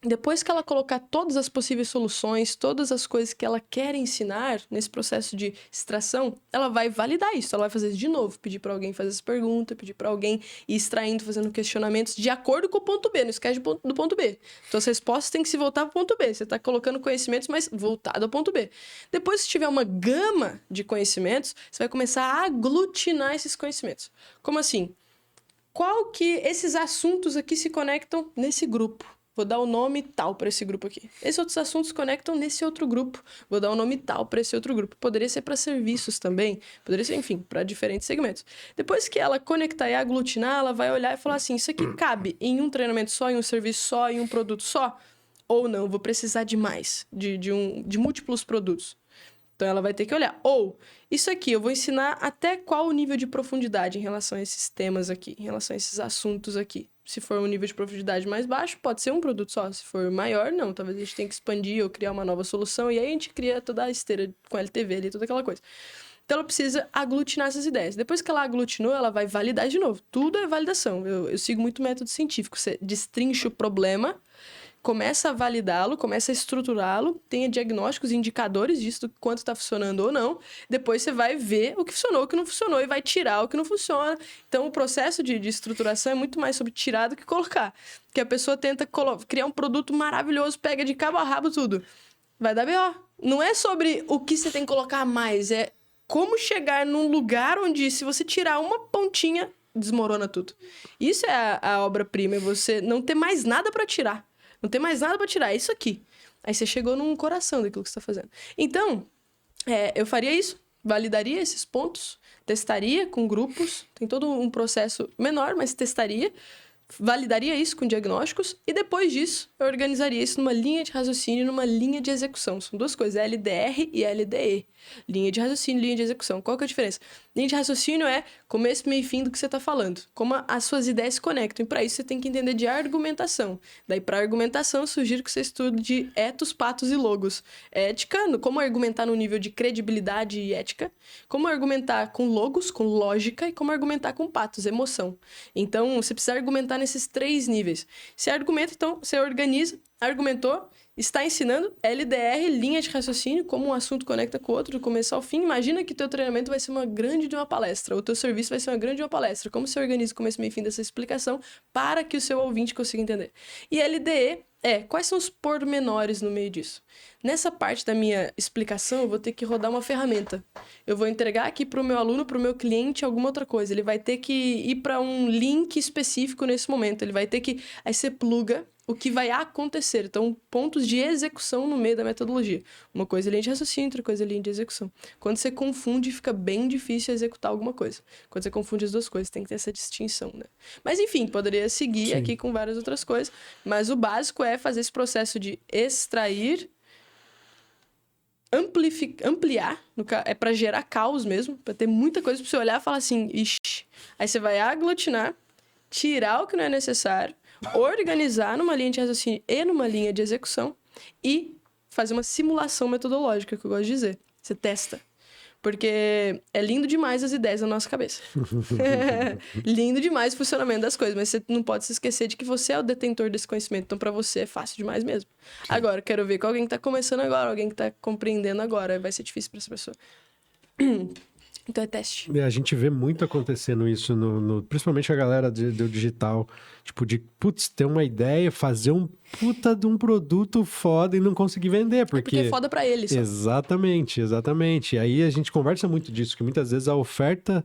Depois que ela colocar todas as possíveis soluções, todas as coisas que ela quer ensinar nesse processo de extração, ela vai validar isso. Ela vai fazer isso de novo, pedir para alguém fazer essa pergunta, pedir para alguém ir extraindo, fazendo questionamentos de acordo com o ponto B. Não esquece do ponto B. Então, as respostas têm que se voltar para o ponto B. Você está colocando conhecimentos, mas voltado ao ponto B. Depois, se tiver uma gama de conhecimentos, você vai começar a aglutinar esses conhecimentos. Como assim? Qual que esses assuntos aqui se conectam nesse grupo? Vou dar o nome tal para esse grupo aqui. Esses outros assuntos se conectam nesse outro grupo. Vou dar o nome tal para esse outro grupo. Poderia ser para serviços também. Poderia ser, enfim, para diferentes segmentos. Depois que ela conectar e aglutinar, ela vai olhar e falar assim, isso aqui cabe em um treinamento só, em um serviço só, em um produto só? Ou não, vou precisar de mais, de múltiplos produtos. Então, ela vai ter que olhar. Ou, isso aqui, eu vou ensinar até qual o nível de profundidade em relação a esses temas aqui, em relação a esses assuntos aqui. Se for um nível de profundidade mais baixo, pode ser um produto só. Se for maior, não. Talvez a gente tenha que expandir ou criar uma nova solução. E aí a gente cria toda a esteira com LTV ali, toda aquela coisa. Então, ela precisa aglutinar essas ideias. Depois que ela aglutinou, ela vai validar de novo. Tudo é validação. Eu sigo muito método científico. Você destrincha o problema, começa a validá-lo, começa a estruturá-lo, tenha diagnósticos, indicadores disso, do quanto está funcionando ou não. Depois você vai ver o que funcionou, o que não funcionou e vai tirar o que não funciona. Então, o processo de estruturação é muito mais sobre tirar do que colocar. Porque a pessoa tenta criar um produto maravilhoso, pega de cabo a rabo tudo. Vai dar B.O. Não é sobre o que você tem que colocar mais, é como chegar num lugar onde, se você tirar uma pontinha, desmorona tudo. Isso é a obra-prima, é você não ter mais nada para tirar. Não tem mais nada pra tirar, é isso aqui. Aí você chegou num coração daquilo que você tá fazendo. Então, eu faria isso, validaria esses pontos, testaria com grupos, tem todo um processo menor, mas testaria, validaria isso com diagnósticos e depois disso eu organizaria isso numa linha de raciocínio e numa linha de execução. São duas coisas, LDR e LDE. Linha de raciocínio e linha de execução. Qual que é a diferença? Linha de raciocínio é começo, meio e fim do que você está falando. Como as suas ideias se conectam. E para isso você tem que entender de argumentação. Daí para argumentação eu sugiro que você estude de etos, patos e logos. Ética, como argumentar no nível de credibilidade e ética. Como argumentar com logos, com lógica. E como argumentar com patos, emoção. Então você precisa argumentar nesses 3 níveis. Você argumenta, então você organiza, argumentou, está ensinando LDR, linha de raciocínio, como um assunto conecta com o outro, do começo ao fim. Imagina que teu treinamento vai ser uma grande de uma palestra, o teu serviço vai ser uma grande de uma palestra. Como você organiza o começo, meio e fim dessa explicação para que o seu ouvinte consiga entender. E LDE quais são os pormenores no meio disso? Nessa parte da minha explicação, eu vou ter que rodar uma ferramenta. Eu vou entregar aqui para o meu aluno, para o meu cliente, alguma outra coisa. Ele vai ter que ir para um link específico nesse momento. Ele vai ter que... Aí você pluga o que vai acontecer. Então, pontos de execução no meio da metodologia. Uma coisa é linha de raciocínio, outra coisa é linha de execução. Quando você confunde, fica bem difícil executar alguma coisa. Quando você confunde as duas coisas, tem que ter essa distinção, né? Mas, enfim, poderia seguir aqui com várias outras coisas. Mas o básico é fazer esse processo de extrair, ampliar, é para gerar caos mesmo, para ter muita coisa para você olhar e falar assim, ixi. Aí você vai aglutinar, tirar o que não é necessário, organizar numa linha de raciocínio e numa linha de execução e fazer uma simulação metodológica, que eu gosto de dizer. Você testa. Porque é lindo demais as ideias na nossa cabeça. Lindo demais o funcionamento das coisas, mas você não pode se esquecer de que você é o detentor desse conhecimento. Então, para você, é fácil demais mesmo. Sim. Agora, quero ver com alguém que tá começando agora, alguém que tá compreendendo agora. Vai ser difícil para essa pessoa. Então é teste. A gente vê muito acontecendo isso, principalmente a galera do digital. Tipo, putz, ter uma ideia, fazer um puta de um produto foda e não conseguir vender. Porque é foda pra eles. Exatamente. E aí a gente conversa muito disso, que muitas vezes a oferta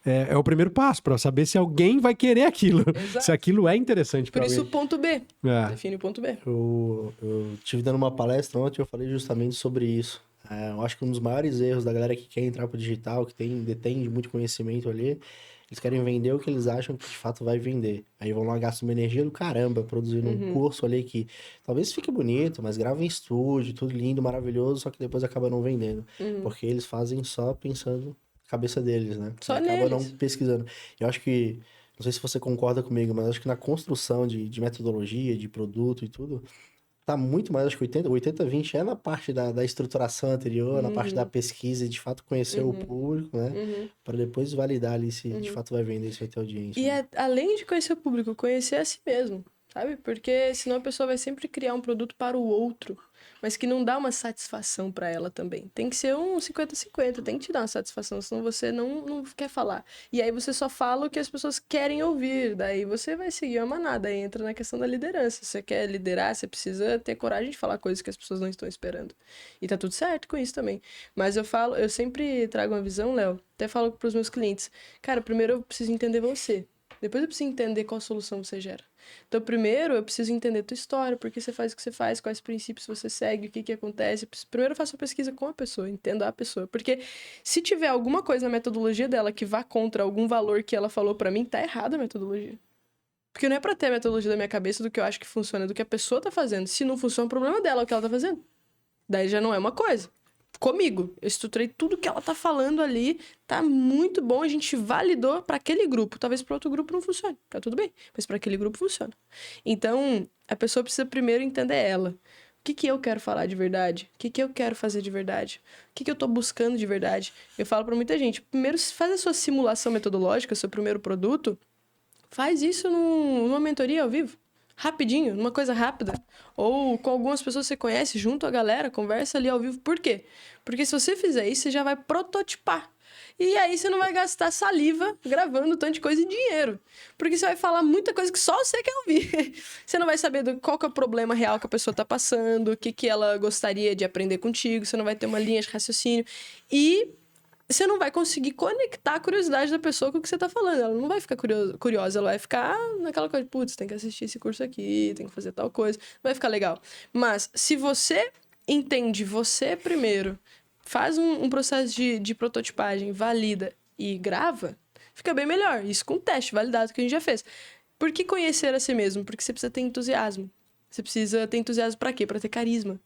é o primeiro passo para saber se alguém vai querer aquilo. Exato. Se aquilo é interessante para alguém. Por isso o ponto B. Define o ponto B. Eu estive dando uma palestra ontem, eu falei justamente sobre isso. Eu acho que um dos maiores erros da galera que quer entrar pro digital, que detém muito conhecimento ali, eles querem vender o que eles acham que de fato vai vender. Aí vão lá, gastam uma energia do caramba produzindo um curso ali que talvez fique bonito, mas grava em estúdio, tudo lindo, maravilhoso, só que depois acaba não vendendo. Porque eles fazem só pensando na cabeça deles, né? Só acaba não pesquisando. Eu acho que, não sei se você concorda comigo, mas acho que na construção de metodologia, de produto e tudo... Tá muito mais, acho que 80-20 é na parte da estruturação anterior, na parte da pesquisa e de fato conhecer o público, né? Para depois validar ali se de fato vai vender, se vai ter audiência. E além de conhecer o público, conhecer a si mesmo. sabe? Porque senão a pessoa vai sempre criar um produto para o outro, mas que não dá uma satisfação para ela também. Tem que ser um 50-50, tem que te dar uma satisfação, senão você não quer falar. E aí você só fala o que as pessoas querem ouvir, daí você vai seguir a manada, aí entra na questão da liderança. Você quer liderar, você precisa ter coragem de falar coisas que as pessoas não estão esperando. E tá tudo certo com isso também. Mas eu sempre trago uma visão, Léo, até falo pros meus clientes, cara, primeiro eu preciso entender você. Depois eu preciso entender qual solução você gera. Então, primeiro, eu preciso entender a tua história, por que você faz o que você faz, quais princípios você segue, o que acontece. Primeiro, eu faço uma pesquisa com a pessoa, entendo a pessoa. Porque se tiver alguma coisa na metodologia dela que vá contra algum valor que ela falou pra mim, tá errada a metodologia. Porque não é pra ter a metodologia da minha cabeça do que eu acho que funciona, do que a pessoa tá fazendo. Se não funciona, é o problema dela, é o que ela tá fazendo. Daí já não é uma coisa. Comigo, eu estruturei tudo que ela tá falando ali, tá muito bom, a gente validou para aquele grupo. Talvez para outro grupo não funcione, tá tudo bem, mas para aquele grupo funciona. Então, a pessoa precisa primeiro entender ela. O que eu quero falar de verdade? O que eu quero fazer de verdade? O que eu tô buscando de verdade? Eu falo para muita gente, primeiro faz a sua simulação metodológica, seu primeiro produto, faz isso numa mentoria ao vivo. Rapidinho, numa coisa rápida. Ou com algumas pessoas que você conhece, junto a galera, conversa ali ao vivo. Por quê? Porque se você fizer isso, você já vai prototipar. E aí você não vai gastar saliva gravando tanto de coisa e dinheiro. Porque você vai falar muita coisa que só você quer ouvir. Você não vai saber qual que é o problema real que a pessoa tá passando, o que ela gostaria de aprender contigo, você não vai ter uma linha de raciocínio. E você não vai conseguir conectar a curiosidade da pessoa com o que você tá falando. Ela não vai ficar curiosa, ela vai ficar naquela coisa, putz, tem que assistir esse curso aqui, tem que fazer tal coisa. Não vai ficar legal. Mas, se você entende você primeiro, faz um processo de prototipagem, valida e grava, fica bem melhor. Isso com teste validado que a gente já fez. Por que conhecer a si mesmo? Porque você precisa ter entusiasmo. Você precisa ter entusiasmo pra quê? Pra ter carisma.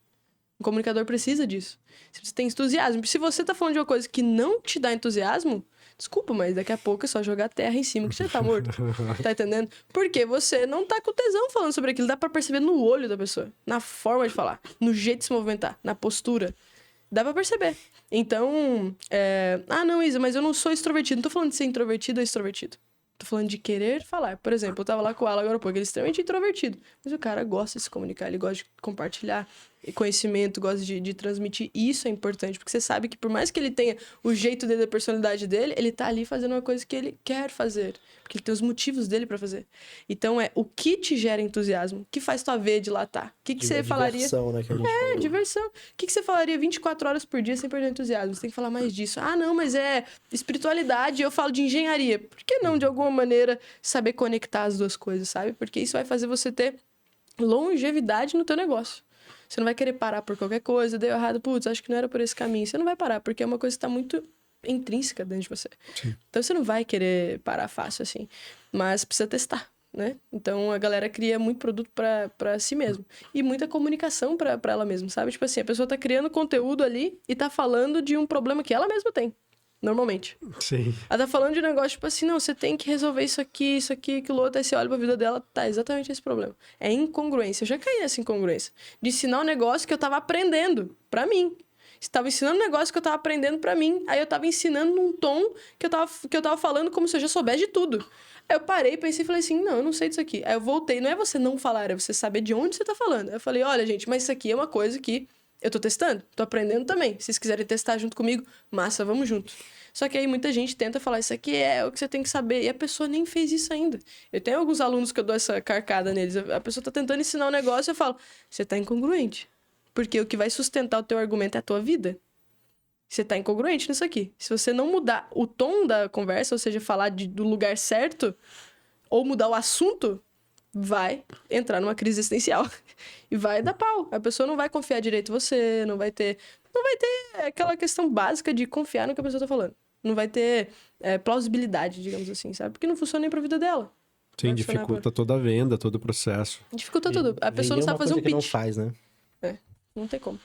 Um comunicador precisa disso. Você precisa ter entusiasmo. Se você tá falando de uma coisa que não te dá entusiasmo, desculpa, mas daqui a pouco é só jogar terra em cima que você tá morto. Tá entendendo? Porque você não tá com tesão falando sobre aquilo. Dá pra perceber no olho da pessoa, na forma de falar, no jeito de se movimentar, na postura. Dá pra perceber. Então, não, Isa, mas eu não sou extrovertido. Não tô falando de ser introvertido ou extrovertido. Tô falando de querer falar. Por exemplo, eu tava lá com o Alan agora, porque ele é extremamente introvertido. Mas o cara gosta de se comunicar, ele gosta de compartilhar conhecimento, gosta de transmitir. E isso é importante, porque você sabe que por mais que ele tenha o jeito dele, a personalidade dele, ele tá ali fazendo uma coisa que ele quer fazer. Porque ele tem os motivos dele pra fazer. Então, o que te gera entusiasmo? O que faz tua veia dilatar? O que você falaria... Diversão, né, que a gente falou. Diversão. O que você falaria 24 horas por dia sem perder entusiasmo? Você tem que falar mais disso. Ah, não, mas é espiritualidade, eu falo de engenharia. Por que não, de alguma maneira, saber conectar as duas coisas, sabe? Porque isso vai fazer você ter longevidade no teu negócio. Você não vai querer parar por qualquer coisa, deu errado, putz, acho que não era por esse caminho. Você não vai parar, porque é uma coisa que está muito intrínseca dentro de você. Sim. Então você não vai querer parar fácil assim. Mas precisa testar, né? Então a galera cria muito produto pra si mesmo. E muita comunicação pra ela mesma, sabe? Tipo assim, a pessoa tá criando conteúdo ali e tá falando de um problema que ela mesma tem. Normalmente. Sim. Ela tá falando de um negócio, tipo assim, não, você tem que resolver isso aqui, aquilo outro. Aí você olha pra vida dela, tá, exatamente esse problema. É incongruência. Eu já caí nessa incongruência. De ensinar um negócio que eu tava aprendendo pra mim. Estava ensinando um negócio que eu tava aprendendo pra mim. Aí eu tava ensinando num tom que eu tava falando como se eu já soubesse de tudo. Aí eu parei, pensei e falei assim, não, eu não sei disso aqui. Aí eu voltei, não é você não falar, é você saber de onde você tá falando. Aí eu falei, olha, gente, mas isso aqui é uma coisa que eu tô testando, tô aprendendo também. Se vocês quiserem testar junto comigo, massa, vamos junto. Só que aí muita gente tenta falar, isso aqui é o que você tem que saber. E a pessoa nem fez isso ainda. Eu tenho alguns alunos que eu dou essa carcada neles. A pessoa tá tentando ensinar um negócio e eu falo, você tá incongruente. Porque o que vai sustentar o teu argumento é a tua vida. Você tá incongruente nisso aqui. Se você não mudar o tom da conversa, ou seja, falar do lugar certo, ou mudar o assunto, vai entrar numa crise existencial. E vai dar pau. A pessoa não vai confiar direito em você, não vai ter aquela questão básica de confiar no que a pessoa tá falando. Não vai ter plausibilidade, digamos assim, sabe? Porque não funciona nem pra vida dela. Sim, dificulta toda a venda, todo o processo. Dificulta tudo. A pessoa não sabe fazer um pitch. Não faz, né? Não tem como.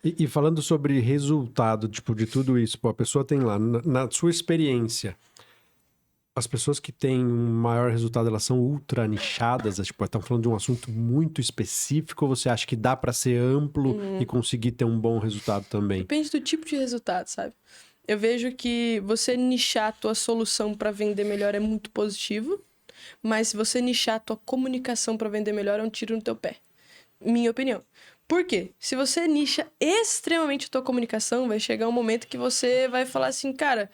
E falando sobre resultado, tipo, de tudo isso, pô, a pessoa tem lá, na sua experiência, as pessoas que têm um maior resultado, elas são ultra nichadas, tipo, estão falando de um assunto muito específico, ou você acha que dá para ser amplo e conseguir ter um bom resultado também? Depende do tipo de resultado, sabe? Eu vejo que você nichar a tua solução para vender melhor é muito positivo, Mas se você nichar a tua comunicação para vender melhor, é um tiro no teu pé. Minha opinião. Por quê? Se você nicha extremamente a tua comunicação, vai chegar um momento que você vai falar assim, cara,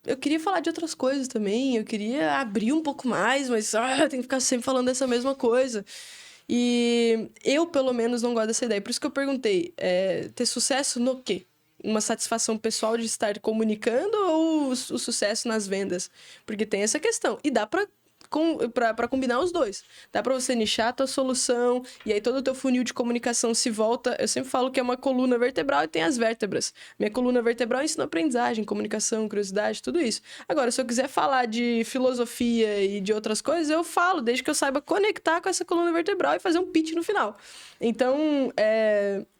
eu queria falar de outras coisas também, eu queria abrir um pouco mais, mas eu tenho que ficar sempre falando dessa mesma coisa. E eu, pelo menos, não gosto dessa ideia. Por isso que eu perguntei, ter sucesso no quê? Uma satisfação pessoal de estar comunicando ou o sucesso nas vendas? Porque tem essa questão. E dá pra combinar os dois. Dá pra você nichar a tua solução e aí todo o teu funil de comunicação se volta... Eu sempre falo que é uma coluna vertebral e tem as vértebras. Minha coluna vertebral ensina aprendizagem, comunicação, curiosidade, tudo isso. Agora, se eu quiser falar de filosofia e de outras coisas, eu falo, desde que eu saiba conectar com essa coluna vertebral e fazer um pitch no final. Então,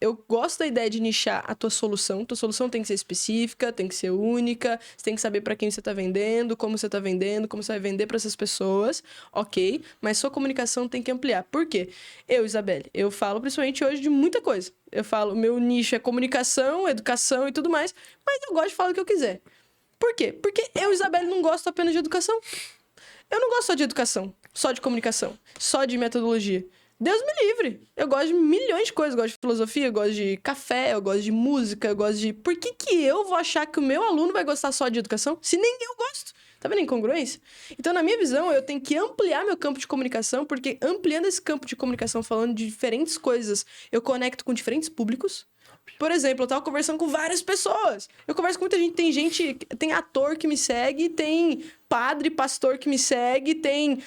eu gosto da ideia de nichar a tua solução. Tua solução tem que ser específica, tem que ser única, você tem que saber para quem você está vendendo, como você está vendendo, como você vai vender para essas pessoas, ok, mas sua comunicação tem que ampliar. Por quê? Eu, Isabelle, eu falo principalmente hoje de muita coisa. Eu falo, meu nicho é comunicação, educação e tudo mais, mas eu gosto de falar o que eu quiser. Por quê? Porque eu, Isabelle, não gosto apenas de educação. Eu não gosto só de educação, só de comunicação, só de metodologia. Deus me livre. Eu gosto de milhões de coisas. Eu gosto de filosofia, eu gosto de café, eu gosto de música, eu gosto de... Por que eu vou achar que o meu aluno vai gostar só de educação, se nem eu gosto? Tá vendo a incongruência? Então, na minha visão, eu tenho que ampliar meu campo de comunicação, porque ampliando esse campo de comunicação, falando de diferentes coisas, eu conecto com diferentes públicos. Por exemplo, eu tava conversando com várias pessoas. Eu converso com muita gente. Tem ator que me segue, tem padre, pastor que me segue, tem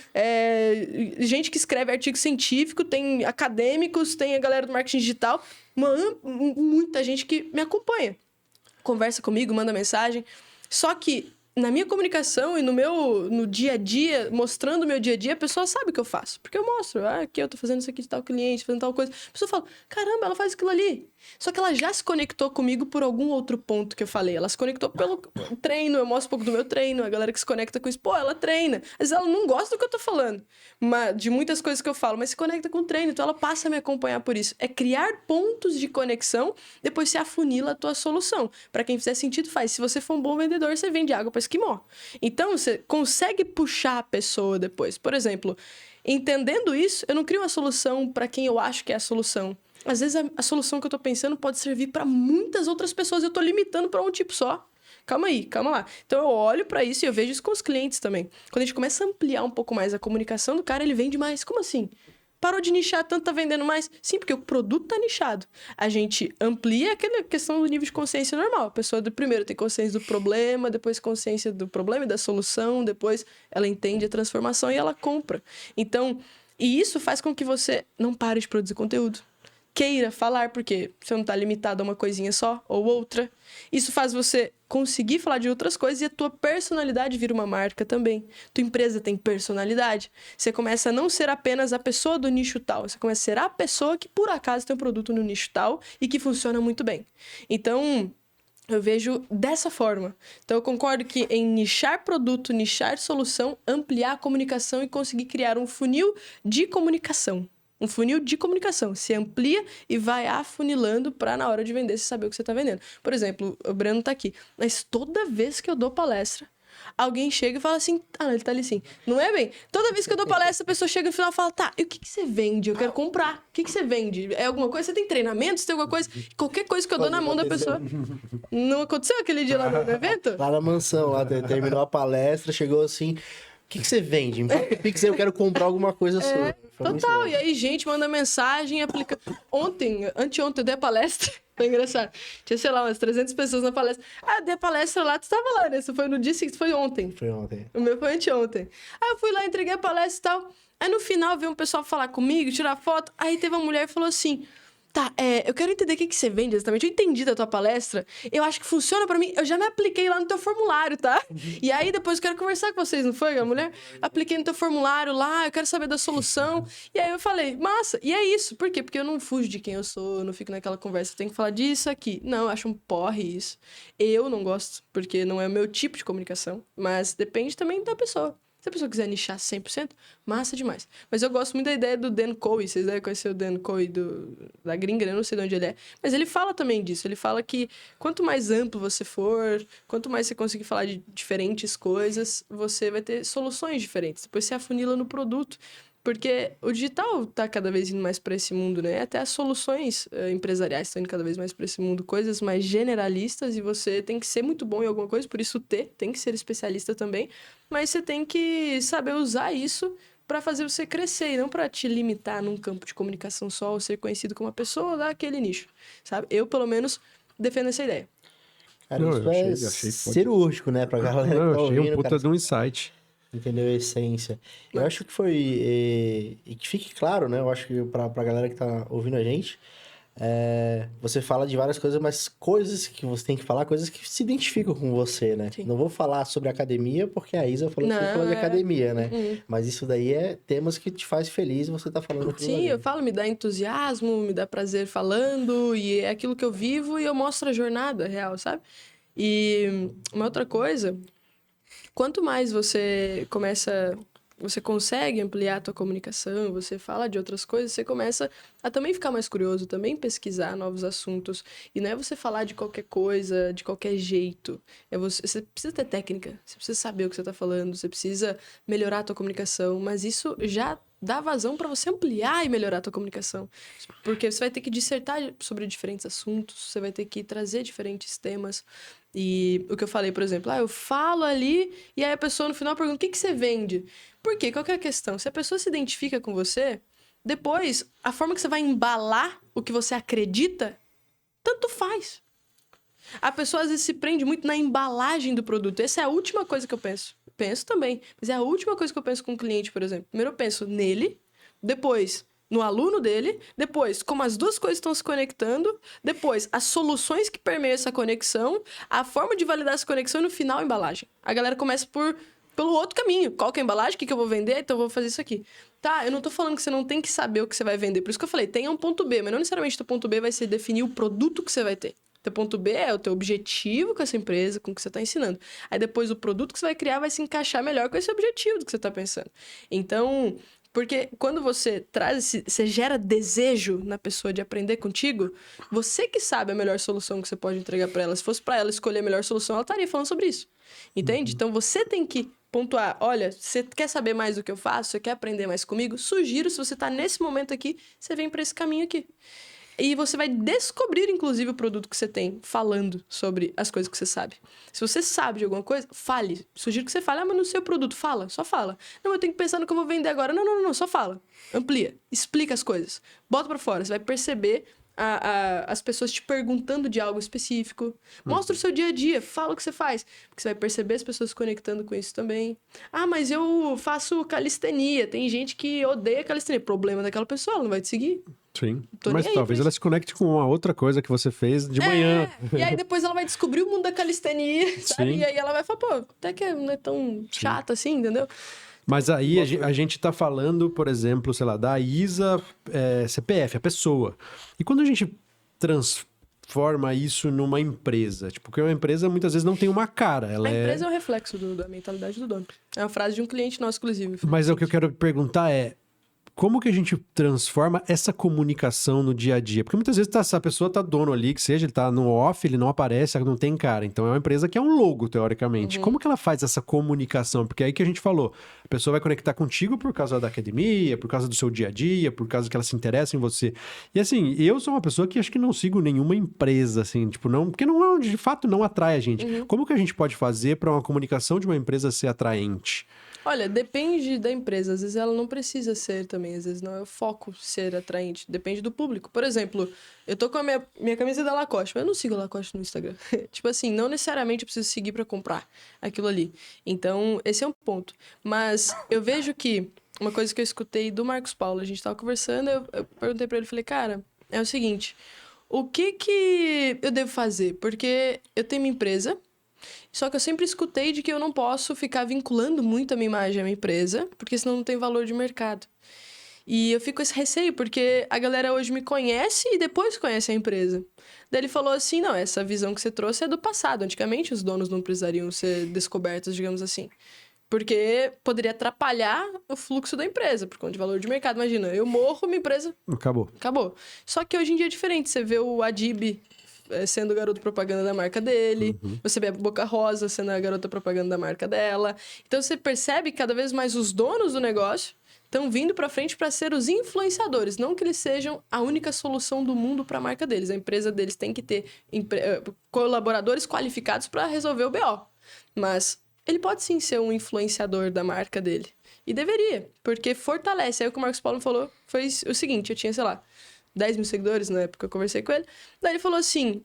gente que escreve artigo científico, tem acadêmicos, tem a galera do marketing digital. Muita gente que me acompanha. Conversa comigo, manda mensagem. Só que na minha comunicação e no dia a dia, mostrando o meu dia a dia, a pessoa sabe o que eu faço. Porque eu mostro, aqui eu tô fazendo isso aqui de tal cliente, fazendo tal coisa. A pessoa fala, caramba, ela faz aquilo ali. Só que ela já se conectou comigo por algum outro ponto que eu falei. Ela se conectou pelo treino, eu mostro um pouco do meu treino, a galera que se conecta com isso, ela treina. Às vezes ela não gosta do que eu tô falando, de muitas coisas que eu falo, mas se conecta com o treino, então ela passa a me acompanhar por isso. É criar pontos de conexão, depois se afunila a tua solução. Para quem fizer sentido, faz. Se você for um bom vendedor, você vende água para esquimó. Então, você consegue puxar a pessoa depois. Por exemplo, entendendo isso, eu não crio uma solução para quem eu acho que é a solução. Às vezes, a solução que eu tô pensando pode servir para muitas outras pessoas. Eu tô limitando para um tipo só. Calma aí, calma lá. Então, eu olho para isso e eu vejo isso com os clientes também. Quando a gente começa a ampliar um pouco mais a comunicação do cara, ele vende mais. Como assim? Parou de nichar tanto, tá vendendo mais? Sim, porque o produto tá nichado. A gente amplia aquela questão do nível de consciência normal. A pessoa, primeiro, tem consciência do problema, depois consciência do problema e da solução, depois ela entende a transformação e ela compra. Então, e isso faz com que você não pare de produzir conteúdo. Queira falar, porque você não tá limitado a uma coisinha só ou outra. Isso faz você conseguir falar de outras coisas e a tua personalidade vira uma marca também. Tua empresa tem personalidade. Você começa a não ser apenas a pessoa do nicho tal. Você começa a ser a pessoa que, por acaso, tem um produto no nicho tal e que funciona muito bem. Então, eu vejo dessa forma. Então, eu concordo que em nichar produto, nichar solução, ampliar a comunicação e conseguir criar um funil de comunicação. Um funil de comunicação. Se amplia e vai afunilando para na hora de vender você saber o que você está vendendo. Por exemplo, o Breno tá aqui. Mas toda vez que eu dou palestra, alguém chega e fala assim... Ah, não, ele tá ali sim. Não é bem? Toda vez que eu dou palestra, a pessoa chega no final e fala... Tá, e o que você vende? Eu quero comprar. O que você vende? É alguma coisa? Você tem treinamento? Você tem alguma coisa? Qualquer coisa que eu dou na mão da pessoa... Não aconteceu aquele dia lá no evento? Lá na mansão, lá terminou a palestra, chegou assim... O que você vende? Pix, eu quero comprar alguma coisa sua. Total. E aí, gente manda mensagem, aplica... Anteontem, eu dei a palestra. Foi engraçado. Tinha, sei lá, umas 300 pessoas na palestra. Ah, dei a palestra lá, tu tava lá, né? Você foi no dia seguinte, foi ontem. Foi ontem. O meu foi anteontem. Aí eu fui lá, entreguei a palestra e tal. Aí no final veio um pessoal falar comigo, tirar foto. Aí teve uma mulher que falou assim... Tá, eu quero entender o que você vende exatamente. Eu entendi da tua palestra. Eu acho que funciona pra mim. Eu já me apliquei lá no teu formulário, tá? E aí depois eu quero conversar com vocês, não foi, a mulher? Apliquei no teu formulário lá, eu quero saber da solução. E aí eu falei, massa. E é isso. Por quê? Porque eu não fujo de quem eu sou, eu não fico naquela conversa. Eu tenho que falar disso aqui. Não, eu acho um porre isso. Eu não gosto, porque não é o meu tipo de comunicação. Mas depende também da pessoa. Se a pessoa quiser nichar 100%, massa demais. Mas eu gosto muito da ideia do Dan Coe. Vocês devem conhecer o Dan Coe da gringa, eu não sei de onde ele é. Mas ele fala também disso. Ele fala que quanto mais amplo você for, quanto mais você conseguir falar de diferentes coisas, você vai ter soluções diferentes. Depois você afunila no produto. Porque o digital está cada vez indo mais para esse mundo, né? Até as soluções empresariais estão indo cada vez mais para esse mundo. Coisas mais generalistas e você tem que ser muito bom em alguma coisa, por isso tem que ser especialista também. Mas você tem que saber usar isso para fazer você crescer e não para te limitar num campo de comunicação só ou ser conhecido como uma pessoa daquele nicho, sabe? Eu, pelo menos, defendo essa ideia. Cara, isso achei cirúrgico, né? Pra galera que tá achei ouvindo, um puta cara, de um insight. entendeu a essência. Eu acho que foi... E que fique claro, né? Eu acho que pra galera que tá ouvindo a gente, você fala de várias coisas, mas coisas que você tem que falar, coisas que se identificam com você, né? Sim. Não vou falar sobre academia, porque a Isa falou que Não, ia falar de academia, né? Uhum. Mas isso daí é temas que te faz feliz e você tá falando aquilo Sim, ali. eu falo, me dá entusiasmo, me dá prazer falando, e é aquilo que eu vivo e eu mostro a jornada real, sabe? E uma outra coisa, quanto mais você consegue ampliar a tua comunicação, você fala de outras coisas, você começa a também ficar mais curioso, também pesquisar novos assuntos. E não é você falar de qualquer coisa, de qualquer jeito. Você precisa ter técnica, você precisa saber o que você está falando, você precisa melhorar a tua comunicação, mas isso já dá vazão para você ampliar e melhorar a tua comunicação. Porque você vai ter que dissertar sobre diferentes assuntos, você vai ter que trazer diferentes temas. E o que eu falei, por exemplo, eu falo ali e aí a pessoa no final pergunta, o que você vende? Por quê? Qual que é a questão? Se a pessoa se identifica com você, depois, a forma que você vai embalar o que você acredita, tanto faz. A pessoa às vezes se prende muito na embalagem do produto. Essa é a última coisa que eu penso. Penso também, mas é a última coisa que eu penso com um cliente, por exemplo. Primeiro eu penso nele, depois no aluno dele, depois como as duas coisas estão se conectando, depois as soluções que permeiam essa conexão, a forma de validar essa conexão e no final a embalagem. A galera começa pelo outro caminho. Qual que é a embalagem? O que eu vou vender? Então eu vou fazer isso aqui. Tá, eu não tô falando que você não tem que saber o que você vai vender. Por isso que eu falei, tenha um ponto B, mas não necessariamente o teu ponto B vai ser definir o produto que você vai ter. Teu ponto B é o teu objetivo com essa empresa, com o que você está ensinando. Aí depois o produto que você vai criar vai se encaixar melhor com esse objetivo do que você está pensando. Então, porque quando você você gera desejo na pessoa de aprender contigo, você que sabe a melhor solução que você pode entregar para ela. Se fosse para ela escolher a melhor solução, ela estaria falando sobre isso. Entende? Então você tem que pontuar, olha, você quer saber mais do que eu faço? Você quer aprender mais comigo? Sugiro, se você está nesse momento aqui, você vem para esse caminho aqui. E você vai descobrir, inclusive, o produto que você tem, falando sobre as coisas que você sabe. Se você sabe de alguma coisa, fale. Sugiro que você fale, mas no seu produto, fala, só fala. Não, eu tenho que pensar no que eu vou vender agora. Não, só fala. Amplia, explica as coisas. Bota pra fora, você vai perceber as pessoas te perguntando de algo específico. Mostra o seu dia a dia, fala o que você faz. Porque você vai perceber as pessoas se conectando com isso também. Ah, mas eu faço calistenia. Tem gente que odeia calistenia. Problema daquela pessoa, ela não vai te seguir. Sim, mas talvez ela se conecte com uma outra coisa que você fez de manhã. E aí depois ela vai descobrir o mundo da calistenia, sabe? Sim. E aí ela vai falar, pô, até que não é tão chato assim, entendeu? Mas aí a gente tá falando, por exemplo, sei lá, da Isa CPF, a pessoa. E quando a gente transforma isso numa empresa, tipo, porque uma empresa muitas vezes não tem uma cara. A empresa é um reflexo da mentalidade do dono. É uma frase de um cliente nosso, inclusive. Mas o que eu quero perguntar é, como que a gente transforma essa comunicação no dia a dia? Porque muitas vezes a pessoa tá dono ali, que seja, ele tá no off, ele não aparece, não tem cara. Então é uma empresa que é um logo, teoricamente. Uhum. Como que ela faz essa comunicação? Porque é aí que a gente falou, a pessoa vai conectar contigo por causa da academia, por causa do seu dia a dia, por causa que ela se interessa em você. E assim, eu sou uma pessoa que acho que não sigo nenhuma empresa, assim, tipo, não, porque não, de fato não atrai a gente. Uhum. Como que a gente pode fazer para uma comunicação de uma empresa ser atraente? Olha, depende da empresa. Às vezes ela não precisa ser também. Às vezes não é o foco ser atraente. Depende do público. Por exemplo, eu tô com a minha camisa da Lacoste, mas eu não sigo a Lacoste no Instagram. Tipo assim, não necessariamente eu preciso seguir pra comprar aquilo ali. Então, esse é um ponto. Mas eu vejo que uma coisa que eu escutei do Marcos Paulo, a gente tava conversando, eu perguntei pra ele, falei, cara, é o seguinte, o que eu devo fazer? Porque eu tenho uma empresa, só que eu sempre escutei de que eu não posso ficar vinculando muito a minha imagem à minha empresa, porque senão não tem valor de mercado. E eu fico com esse receio, porque a galera hoje me conhece e depois conhece a empresa. Daí ele falou assim, não, essa visão que você trouxe é do passado. Antigamente os donos não precisariam ser descobertos, digamos assim. Porque poderia atrapalhar o fluxo da empresa, por conta de valor de mercado. Imagina, eu morro, minha empresa acabou. Só que hoje em dia é diferente. Você vê o Adib sendo o garoto propaganda da marca dele. Você vê a Boca Rosa sendo a garota propaganda da marca dela. Então, você percebe que cada vez mais os donos do negócio estão vindo para frente para ser os influenciadores. Não que eles sejam a única solução do mundo para a marca deles. A empresa deles tem que ter colaboradores qualificados para resolver o BO. Mas ele pode sim ser um influenciador da marca dele. E deveria, porque fortalece. Aí o que o Marcos Paulo falou foi o seguinte, eu tinha, sei lá, 10 mil seguidores na época que eu conversei com ele. Daí ele falou assim,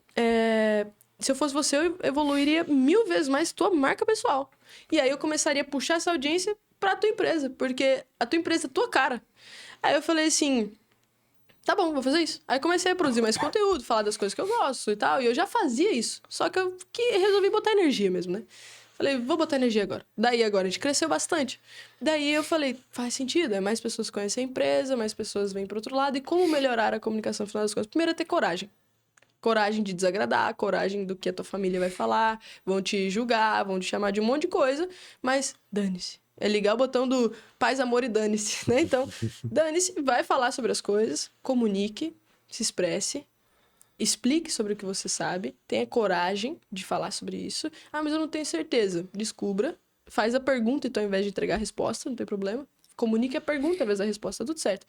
se eu fosse você, eu evoluiria 1000 vezes mais tua marca pessoal. E aí eu começaria a puxar essa audiência pra tua empresa, porque a tua empresa é tua cara. Aí eu falei assim, tá bom, vou fazer isso. Aí comecei a produzir mais conteúdo, falar das coisas que eu gosto e tal, e eu já fazia isso. Só que eu resolvi botar energia mesmo, né? Falei, vou botar energia agora. Daí agora a gente cresceu bastante. Daí eu falei, faz sentido, mais pessoas conhecem a empresa, mais pessoas vêm pro outro lado. E como melhorar a comunicação no final das contas? Primeiro é ter coragem. Coragem de desagradar, coragem do que a tua família vai falar, vão te julgar, vão te chamar de um monte de coisa, mas dane-se. É ligar o botão do paz, amor e dane-se, né? Então, dane-se, vai falar sobre as coisas, comunique, se expresse, explique sobre o que você sabe, tenha coragem de falar sobre isso. Ah, mas eu não tenho certeza. Descubra, faz a pergunta, então, ao invés de entregar a resposta, não tem problema. Comunique a pergunta, ao invés da resposta, tudo certo.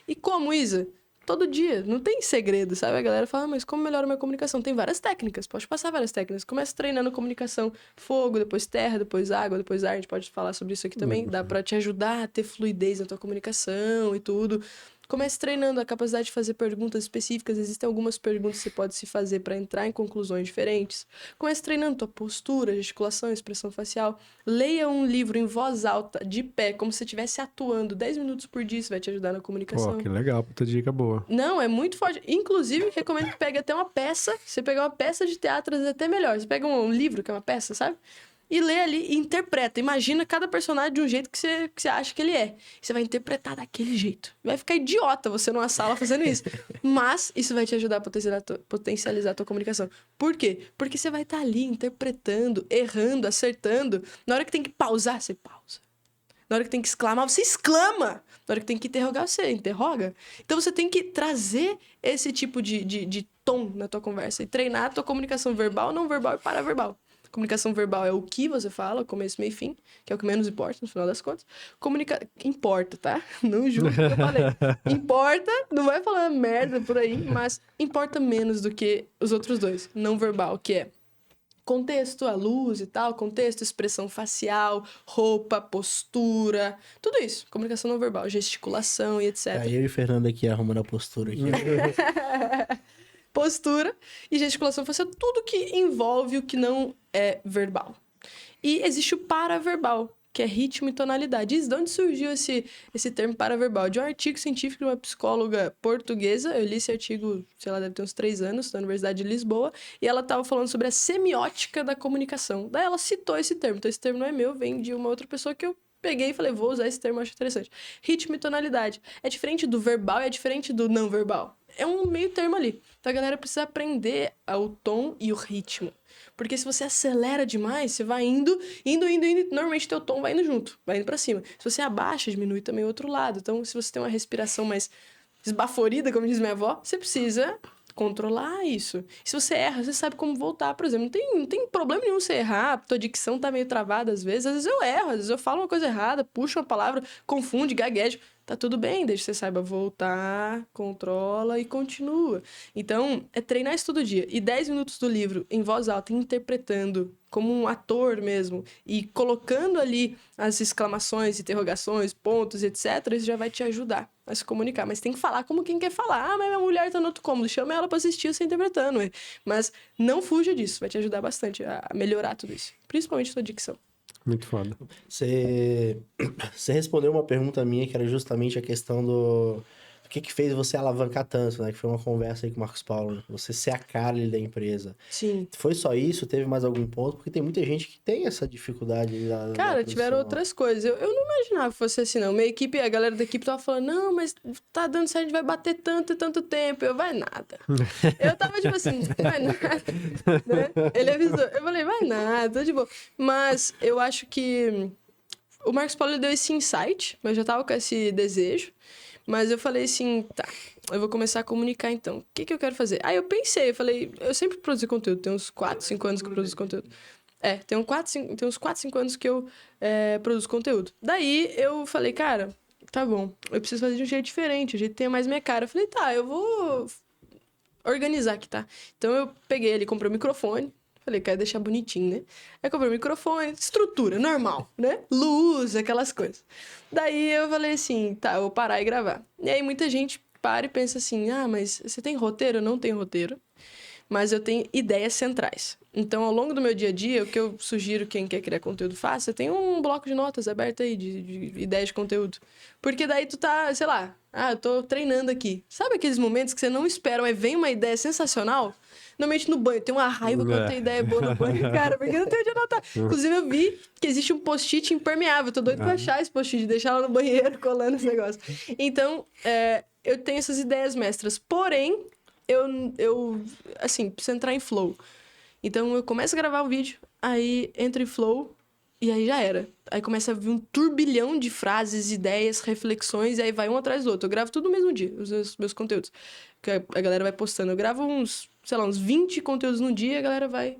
E como, Isa? Todo dia, não tem segredo, sabe? A galera fala, mas como melhora a minha comunicação? Tem várias técnicas, pode passar várias técnicas. Começa treinando comunicação, fogo, depois terra, depois água, depois ar. A gente pode falar sobre isso aqui também. Dá pra te ajudar a ter fluidez na tua comunicação e tudo. Comece treinando a capacidade de fazer perguntas específicas. Existem algumas perguntas que você pode se fazer para entrar em conclusões diferentes. Comece treinando tua postura, gesticulação, expressão facial. Leia um livro em voz alta, de pé, como se você estivesse atuando 10 minutos por dia. Isso vai te ajudar na comunicação. Pô, que legal, puta dica boa. Não, é muito forte. Inclusive, recomendo que pegue até uma peça. Você pegar uma peça de teatro, é até melhor. Você pega um livro, que é uma peça, sabe? E lê ali e interpreta. Imagina cada personagem de um jeito que você acha que ele é. E você vai interpretar daquele jeito. Vai ficar idiota você numa sala fazendo isso. Mas isso vai te ajudar a potencializar a tua comunicação. Por quê? Porque você vai estar ali interpretando, errando, acertando. Na hora que tem que pausar, você pausa. Na hora que tem que exclamar, você exclama. Na hora que tem que interrogar, você interroga. Então você tem que trazer esse tipo de tom na tua conversa. E treinar a tua comunicação verbal, não verbal e paraverbal. Comunicação verbal é o que você fala, começo, meio e fim, que é o que menos importa no final das contas. Importa, tá? Não juro que eu falei. Importa, não vai falar merda por aí, mas importa menos do que os outros dois. Não verbal, que é contexto, a luz e tal, contexto, expressão facial, roupa, postura, tudo isso. Comunicação não verbal, gesticulação e etc. Aí eu e o Fernando aqui arrumando a postura aqui. Postura e gesticulação facial, tudo que envolve o que não é verbal. E existe o paraverbal, que é ritmo e tonalidade. De onde surgiu esse termo paraverbal? De um artigo científico de uma psicóloga portuguesa. Eu li esse artigo, sei lá, deve ter uns 3 anos, na Universidade de Lisboa, e ela estava falando sobre a semiótica da comunicação. Daí ela citou esse termo. Então esse termo não é meu, vem de uma outra pessoa que eu peguei e falei, vou usar esse termo, acho interessante. Ritmo e tonalidade. É diferente do verbal e é diferente do não verbal. É um meio termo ali. Então a galera precisa aprender o tom e o ritmo. Porque se você acelera demais, você vai indo, normalmente teu tom vai indo junto, vai indo pra cima. Se você abaixa, diminui também o outro lado. Então, se você tem uma respiração mais esbaforida, como diz minha avó, você precisa controlar isso. Se você erra, você sabe como voltar, por exemplo. Não tem problema nenhum você errar, tua dicção tá meio travada às vezes eu erro, às vezes eu falo uma coisa errada, puxo uma palavra, confunde, gaguejo. Tá tudo bem, desde que você saiba voltar, controla e continua. Então, é treinar isso todo dia. E 10 minutos do livro, em voz alta, interpretando como um ator mesmo, e colocando ali as exclamações, interrogações, pontos, etc., isso já vai te ajudar a se comunicar. Mas tem que falar como quem quer falar. Ah, mas minha mulher tá no outro cômodo, chama ela pra assistir você interpretando. Ué. Mas não fuja disso, vai te ajudar bastante a melhorar tudo isso. Principalmente sua dicção. Muito foda. Você respondeu uma pergunta minha, que era justamente a questão do que fez você alavancar tanto, né? Que foi uma conversa aí com o Marcos Paulo, né? Você ser a cara ali da empresa. Sim. Foi só isso? Teve mais algum ponto? Porque tem muita gente que tem essa dificuldade. Cara, tiveram outras coisas. Eu não imaginava que fosse assim, não. Minha equipe, a galera da equipe tava falando, não, mas tá dando certo, a gente vai bater tanto e tanto tempo. Vai nada. Eu tava tipo assim, vai nada. Né? Ele avisou. Eu falei, vai nada, de boa. Mas eu acho que o Marcos Paulo deu esse insight, mas eu já tava com esse desejo. Mas eu falei assim, tá, eu vou começar a comunicar então. O que eu quero fazer? Aí eu pensei, eu falei, eu sempre produzi conteúdo, tem uns 4, 5 anos que eu produzo conteúdo. Tem uns 4, 5 anos que eu produzo conteúdo. Daí eu falei, cara, tá bom, eu preciso fazer de um jeito diferente, um jeito que tenha mais minha cara. Eu falei, tá, eu vou organizar aqui, tá? Então eu peguei ali, comprei um microfone. Falei, quero deixar bonitinho, né? Aí comprei um microfone, estrutura, normal, né? Luz, aquelas coisas. Daí eu falei assim, tá, eu vou parar e gravar. E aí muita gente para e pensa assim, ah, mas você tem roteiro? Eu não tenho roteiro, mas eu tenho ideias centrais. Então, ao longo do meu dia a dia, o que eu sugiro quem quer criar conteúdo faça, tem um bloco de notas aberto aí de ideias de conteúdo. Porque daí tu tá, sei lá, eu tô treinando aqui. Sabe aqueles momentos que você não espera, mas vem uma ideia sensacional? Normalmente no banho, tem uma raiva quando tem ideia boa no banho, cara, porque eu não tenho onde anotar. Inclusive, eu vi que existe um post-it impermeável. Tô doido pra achar esse post-it, deixar lá no banheiro, colando esse negócio. Então, eu tenho essas ideias mestras. Porém, eu assim, preciso entrar em flow. Então, eu começo a gravar um vídeo, aí entro em flow, e aí já era. Aí começa a vir um turbilhão de frases, ideias, reflexões, e aí vai um atrás do outro. Eu gravo tudo no mesmo dia, os meus conteúdos. Que a galera vai postando. Eu gravo uns 20 conteúdos no dia, a galera vai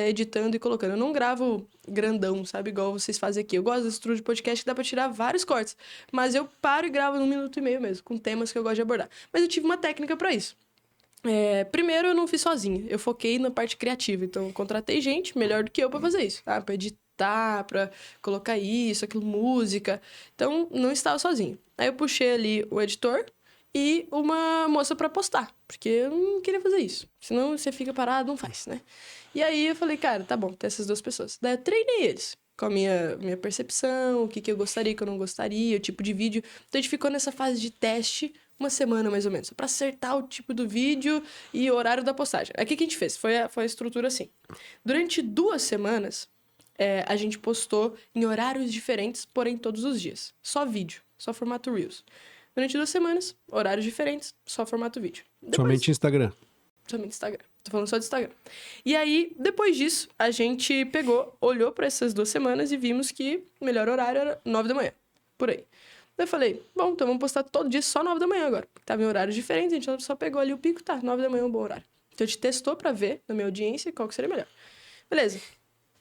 editando e colocando. Eu não gravo grandão, sabe? Igual vocês fazem aqui. Eu gosto desse estrutura de podcast que dá pra tirar vários cortes. Mas eu paro e gravo num 1,5 minutos mesmo, com temas que eu gosto de abordar. Mas eu tive uma técnica pra isso. Primeiro, eu não fiz sozinha. Eu foquei na parte criativa. Então, eu contratei gente melhor do que eu pra fazer isso. Tá? Pra editar, pra colocar isso, aquilo, música. Então, não estava sozinha. Aí eu puxei ali o editor e uma moça pra postar. Porque eu não queria fazer isso. Senão, você fica parado, não faz, né? E aí, eu falei, cara, tá bom, tem essas 2 pessoas. Daí, eu treinei eles. Com a minha percepção, o que eu gostaria, o que eu não gostaria, o tipo de vídeo. Então, a gente ficou nessa fase de teste 1 semana, mais ou menos, pra acertar o tipo do vídeo e o horário da postagem. Aí, o que a gente fez? Foi a estrutura assim. Durante 2 semanas, a gente postou em horários diferentes, porém todos os dias. Só vídeo, só formato Reels. Durante 2 semanas, horários diferentes, só formato vídeo. Somente Instagram. Somente Instagram. Tô falando só de Instagram. E aí, depois disso, a gente olhou pra essas 2 semanas e vimos que o melhor horário era 9 da manhã. Por aí. Daí eu falei, bom, então vamos postar todo dia só 9 da manhã agora. Porque tava em horários diferentes, a gente só pegou ali o pico, tá, 9 da manhã é um bom horário. Então a gente testou pra ver, na minha audiência, qual que seria melhor. Beleza,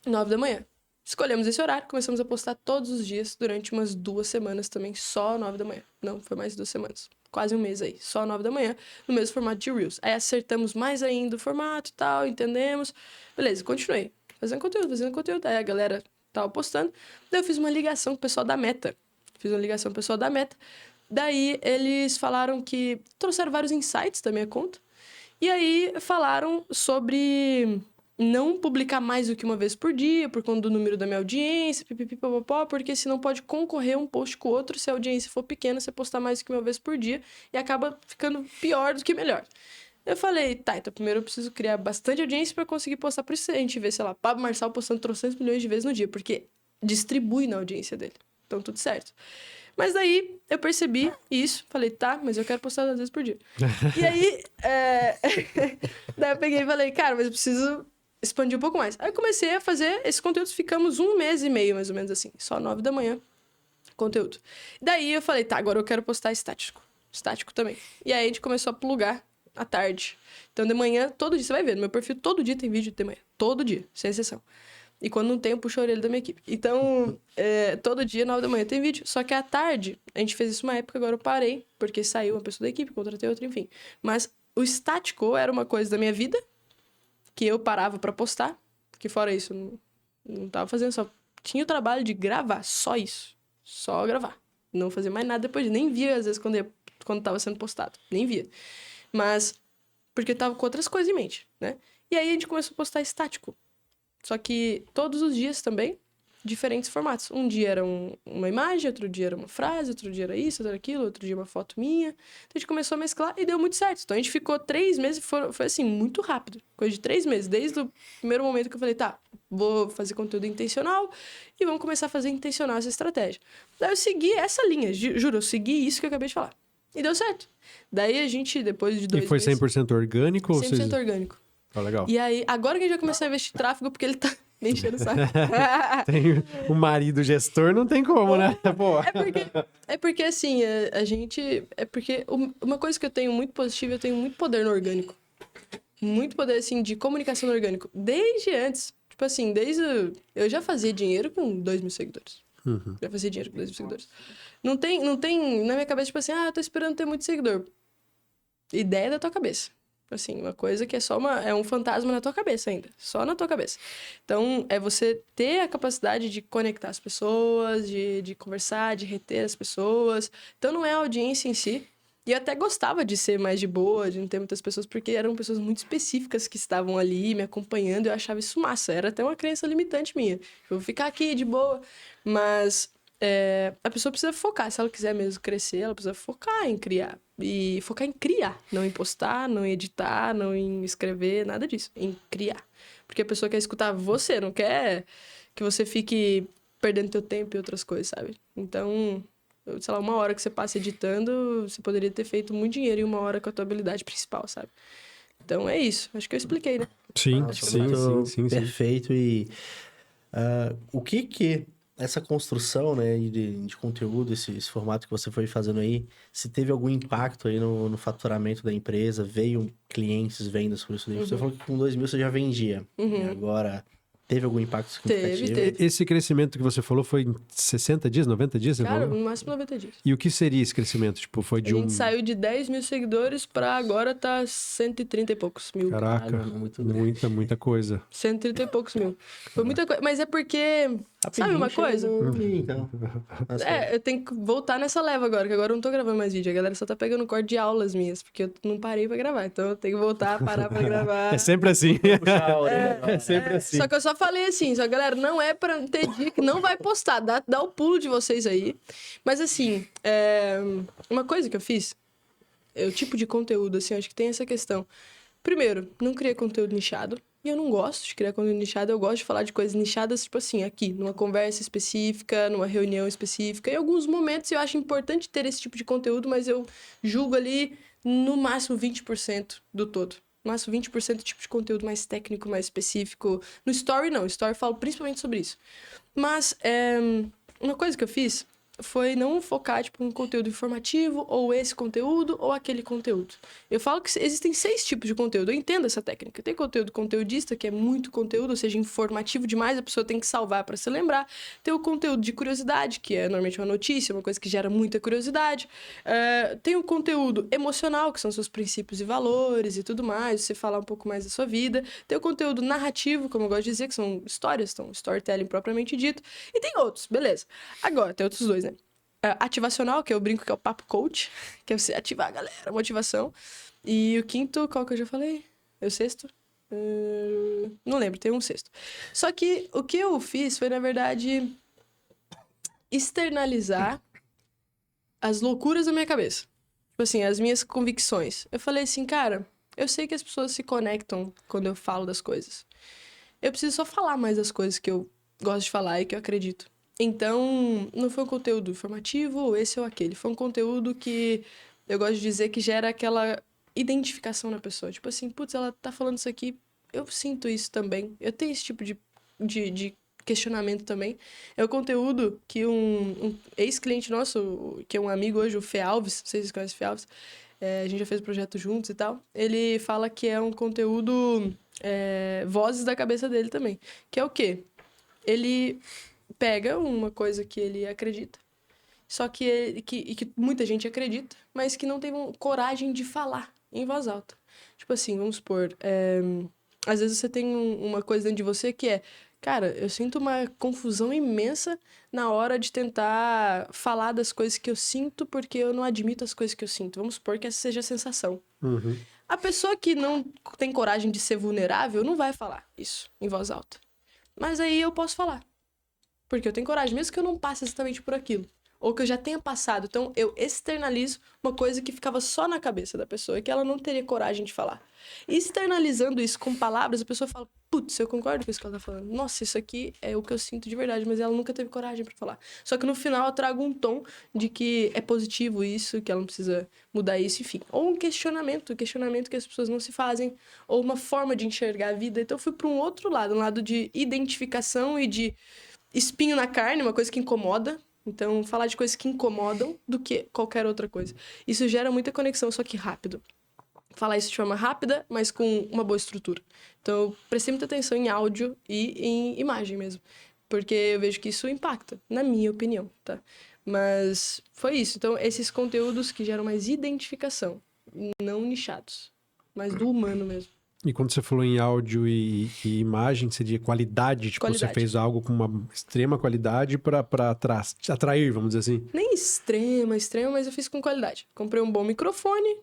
9 da manhã. Escolhemos esse horário, começamos a postar todos os dias durante umas 2 semanas também, só 9 da manhã. Não, foi mais 2 semanas. Quase um mês aí, só 9 da manhã, no mesmo formato de Reels. Aí acertamos mais ainda o formato e tal, entendemos. Beleza, continuei. Fazendo conteúdo. Aí a galera tava postando. Daí eu fiz uma ligação com o pessoal da Meta. Daí eles falaram que trouxeram vários insights da minha conta. E aí falaram sobre não publicar mais do que uma vez por dia, por conta do número da minha audiência, pipipipopopó, porque senão pode concorrer um post com o outro. Se a audiência for pequena, você postar mais do que uma vez por dia e acaba ficando pior do que melhor. Eu falei, tá, então primeiro eu preciso criar bastante audiência pra conseguir postar. Por isso a gente vê, sei lá, Pablo Marçal postando 300 milhões de vezes no dia, porque distribui na audiência dele. Então, tudo certo. Mas daí, eu percebi isso. Falei, tá, mas eu quero postar 2 vezes por dia. E aí, daí eu peguei e falei, cara, mas eu preciso expandir um pouco mais. Aí eu comecei a fazer esses conteúdos. Ficamos 1 mês e meio, mais ou menos assim. Só 9 da manhã, conteúdo. Daí eu falei, tá, agora eu quero postar estático. Estático também. E aí a gente começou a plugar à tarde. Então, de manhã, todo dia, você vai ver, no meu perfil, todo dia tem vídeo de manhã. Todo dia, sem exceção. E quando não tem, eu puxo a orelha da minha equipe. Então, todo dia, 9 da manhã, tem vídeo. Só que à tarde, a gente fez isso uma época, agora eu parei, porque saiu uma pessoa da equipe, contratei outra, enfim. Mas o estático era uma coisa da minha vida, que eu parava pra postar, que fora isso, não tava fazendo, só tinha o trabalho de gravar, só isso. Só gravar. Não fazer mais nada depois, nem via, às vezes, quando tava sendo postado. Nem via. Mas, porque eu tava com outras coisas em mente, né? E aí a gente começou a postar estático. Só que todos os dias também, diferentes formatos. Um dia era uma imagem, outro dia era uma frase, outro dia era isso, outro era aquilo, outro dia uma foto minha. Então a gente começou a mesclar e deu muito certo. Então a gente ficou 3 meses, foi assim, muito rápido. Coisa de 3 meses, desde o primeiro momento que eu falei, tá, vou fazer conteúdo intencional e vamos começar a fazer intencional essa estratégia. Daí eu segui essa linha, juro, eu segui isso que eu acabei de falar. E deu certo. Daí a gente, depois de 2 meses... E foi 100% orgânico? 100% orgânico. Tá legal. E aí, agora que a gente vai começar a investir em tráfego, porque ele Me enchendo o saco. Tem um marido gestor, não tem como, né? Pô. É porque assim, a gente... É porque uma coisa que eu tenho muito positiva, eu tenho muito poder no orgânico. Muito poder, assim, de comunicação no orgânico. Desde antes. Tipo assim, eu já fazia dinheiro com 2.000 seguidores. Uhum. Já fazia dinheiro com 2.000 seguidores. Não tem na minha cabeça, tipo assim, eu tô esperando ter muito seguidor. Ideia da tua cabeça. Assim, uma coisa que é um fantasma na tua cabeça ainda. Só na tua cabeça. Então, é você ter a capacidade de conectar as pessoas, de conversar, de reter as pessoas. Então, não é a audiência em si. E eu até gostava de ser mais de boa, de não ter muitas pessoas, porque eram pessoas muito específicas que estavam ali me acompanhando. E eu achava isso massa. Era até uma crença limitante minha. Eu vou ficar aqui de boa. Mas a pessoa precisa focar. Se ela quiser mesmo crescer, ela precisa focar em criar. E focar em criar. Não em postar, não em editar, não em escrever, nada disso. Em criar. Porque a pessoa quer escutar você, não quer que você fique perdendo teu tempo e outras coisas, sabe? Então, sei lá, 1 hora que você passa editando, você poderia ter feito muito dinheiro em 1 hora com a tua habilidade principal, sabe? Então é isso. Acho que eu expliquei, né? Sim, Nossa, sim. Perfeito. E o que essa construção, né, de conteúdo, esse formato que você foi fazendo aí, se teve algum impacto aí no faturamento da empresa, veio clientes, vendas por isso daí? Você falou que com 2.000 você já vendia. E agora, teve algum impacto significativo? Teve. Esse crescimento que você falou foi em 60 dias, 90 dias, você Cara, falou? no máximo 90 dias. E o que seria esse crescimento? Tipo, foi de A gente saiu de 10.000 seguidores pra agora tá 130 e poucos mil. Caraca, Caramba, muito grande. muita coisa. 130 e poucos mil. Foi muita coisa. Mas é porque... Sabe uma coisa? Então. Eu tenho que voltar nessa leva agora, que agora eu não tô gravando mais vídeo. A galera só tá pegando corte de aulas minhas, porque eu não parei pra gravar. Então eu tenho que voltar, parar pra gravar. É sempre assim. Puxar a orelha. É sempre assim. Só que eu só falei assim, só galera, não é pra ter dia que não vai postar, dá o pulo de vocês aí. Mas assim, uma coisa que eu fiz, o tipo de conteúdo, assim, eu acho que tem essa questão. Primeiro, não criei conteúdo nichado. E eu não gosto de criar conteúdo nichado, eu gosto de falar de coisas nichadas, tipo assim, aqui, numa conversa específica, numa reunião específica. Em alguns momentos eu acho importante ter esse tipo de conteúdo, mas eu julgo ali no máximo 20% do todo. No máximo 20% do tipo de conteúdo mais técnico, mais específico. No Story, não. No Story eu falo principalmente sobre isso. Mas, uma coisa que eu fiz foi não focar, tipo, em conteúdo informativo, ou esse conteúdo, ou aquele conteúdo. Eu falo que existem 6 tipos de conteúdo. Eu entendo essa técnica. Tem conteúdo conteudista, que é muito conteúdo, ou seja, informativo demais, a pessoa tem que salvar para se lembrar. Tem o conteúdo de curiosidade, que é normalmente uma notícia, uma coisa que gera muita curiosidade. Tem o conteúdo emocional, que são seus princípios e valores e tudo mais, você falar um pouco mais da sua vida. Tem o conteúdo narrativo, como eu gosto de dizer, que são histórias, então storytelling propriamente dito. E tem outros, beleza. Agora, tem outros 2, né? Ativacional, que eu brinco que é o papo coach, que é você ativar a galera, motivação. E o quinto, qual que eu já falei? É o sexto? Não lembro, tem um sexto. Só que o que eu fiz foi, na verdade, externalizar as loucuras da minha cabeça. Tipo assim, as minhas convicções. Eu falei assim, cara, eu sei que as pessoas se conectam quando eu falo das coisas. Eu preciso só falar mais das coisas que eu gosto de falar e que eu acredito. Então, não foi um conteúdo informativo, ou esse ou aquele. Foi um conteúdo que eu gosto de dizer que gera aquela identificação na pessoa. Tipo assim, putz, ela tá falando isso aqui, eu sinto isso também. Eu tenho esse tipo de questionamento também. É o conteúdo que um ex-cliente nosso, que é um amigo hoje, o Fê Alves, vocês conhecem o Fê Alves? A gente já fez o projeto juntos e tal. Ele fala que é um conteúdo vozes da cabeça dele também. Que é o quê? Ele pega uma coisa que ele acredita, só que muita gente acredita, mas que não tem coragem de falar em voz alta. Tipo assim, vamos supor, às vezes você tem uma coisa dentro de você que cara, eu sinto uma confusão imensa na hora de tentar falar das coisas que eu sinto, porque eu não admito as coisas que eu sinto. Vamos supor que essa seja a sensação. Uhum. A pessoa que não tem coragem de ser vulnerável não vai falar isso em voz alta. Mas aí eu posso falar. Porque eu tenho coragem, mesmo que eu não passe exatamente por aquilo. ou que eu já tenha passado. Então, eu externalizo uma coisa que ficava só na cabeça da pessoa e que ela não teria coragem de falar. Externalizando isso com palavras, a pessoa fala, putz, eu concordo com isso que ela tá falando. Nossa, isso aqui é o que eu sinto de verdade, mas ela nunca teve coragem pra falar. Só que no final eu trago um tom de que é positivo isso, que ela não precisa mudar isso, enfim. Ou um questionamento que as pessoas não se fazem, ou uma forma de enxergar a vida. Então eu fui pra um outro lado, um lado de identificação e de espinho na carne, uma coisa que incomoda. Então, falar de coisas que incomodam do que qualquer outra coisa. Isso gera muita conexão, só que rápido. Falar isso de forma rápida, mas com uma boa estrutura. Então, eu prestei muita atenção em áudio e em imagem mesmo. Porque eu vejo que isso impacta, na minha opinião, tá? Mas foi isso. Então, esses conteúdos que geram mais identificação, não nichados, mas do humano mesmo. E quando você falou em áudio e imagem, seria qualidade? Tipo, Qualidade. você fez algo com uma extrema qualidade para atrair, vamos dizer assim? Nem extrema, mas eu fiz com qualidade. Comprei um bom microfone,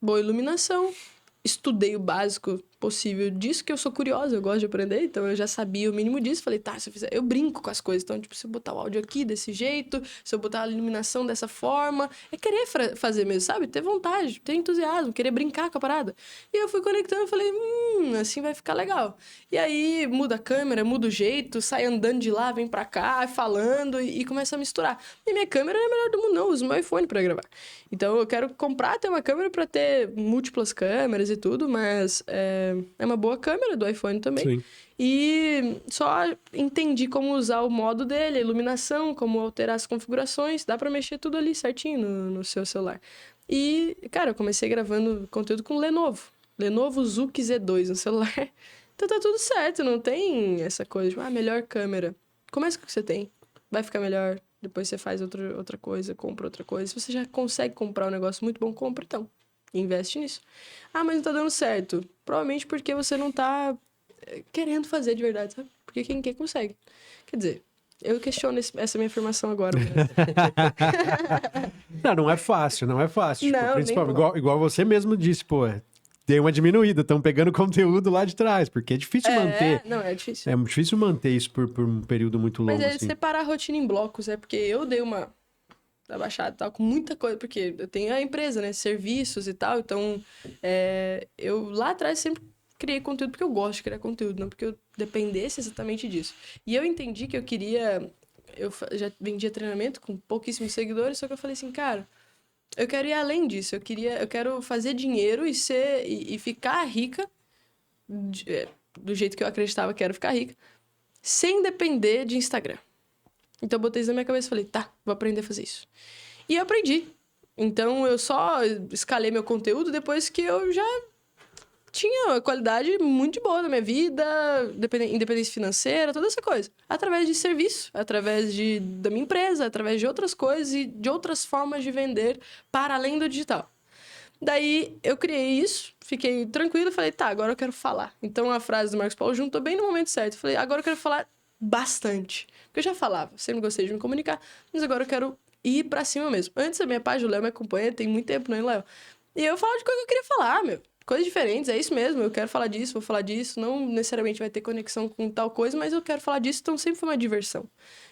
boa iluminação, estudei o básico possível disso, que eu sou curiosa, eu gosto de aprender, então eu já sabia o mínimo disso. Falei, tá, se eu fizer... Eu brinco com as coisas, então, tipo, se eu botar o áudio aqui desse jeito, se eu botar a iluminação dessa forma, é querer fazer mesmo, sabe? Ter vontade, ter entusiasmo, querer brincar com a parada. E eu fui conectando e falei, assim vai ficar legal. E aí, muda a câmera, muda o jeito, sai andando de lá, vem pra cá, falando e começa a misturar. E minha câmera é a melhor do mundo, não, eu uso meu iPhone pra gravar. Então, eu quero comprar, ter uma câmera pra ter múltiplas câmeras e tudo, mas é uma boa câmera do iPhone também. Sim. E só entendi como usar o modo dele, a iluminação, como alterar as configurações. Dá pra mexer tudo ali certinho no seu celular. E, cara, eu comecei gravando conteúdo com Lenovo. Lenovo Zuc Z2 no celular. Então tá tudo certo, não tem essa coisa de, melhor câmera. Começa com o que você tem, vai ficar melhor. Depois você faz outra coisa, compra outra coisa. Se você já consegue comprar um negócio muito bom, compra então. Investe nisso. Mas não tá dando certo. Provavelmente porque você não tá querendo fazer de verdade, sabe? Porque quem quer consegue. Quer dizer, eu questiono essa minha afirmação agora. Não é fácil, não é fácil. Tipo, Não, principalmente, igual você mesmo disse, pô, deu uma diminuída, estão pegando conteúdo lá de trás, porque é difícil manter. Não, é difícil. É difícil manter isso por um período muito longo. Mas é assim. separar a rotina em blocos, porque eu dei uma abaixada e tal, com muita coisa, porque eu tenho a empresa, né, serviços e tal, então eu lá atrás sempre criei conteúdo porque eu gosto de criar conteúdo, não porque eu dependesse exatamente disso. E eu entendi que eu já vendia treinamento com pouquíssimos seguidores, só que eu falei assim, cara, eu quero ir além disso, eu quero fazer dinheiro e ficar rica do jeito que eu acreditava que era ficar rica, sem depender de Instagram. Então eu botei isso na minha cabeça e falei, tá, vou aprender a fazer isso. E eu aprendi. Então eu só escalei meu conteúdo depois que eu já tinha uma qualidade muito boa na minha vida, independência financeira, toda essa coisa. Através de serviço, através da minha empresa, através de outras coisas e de outras formas de vender para além do digital. Daí eu criei isso, fiquei tranquilo e falei, tá, agora eu quero falar. Então a frase do Marcos Paulo juntou bem no momento certo. Eu falei, agora eu quero falar bastante. Porque eu já falava, sempre gostei de me comunicar, mas agora eu quero ir pra cima mesmo. Antes, a minha página, o Léo me acompanha, tem muito tempo, né, Léo? E eu falo de coisa que eu queria falar, meu. Coisas diferentes, é isso mesmo. Eu quero falar disso, vou falar disso. Não necessariamente vai ter conexão com tal coisa, mas eu quero falar disso, então sempre foi uma diversão.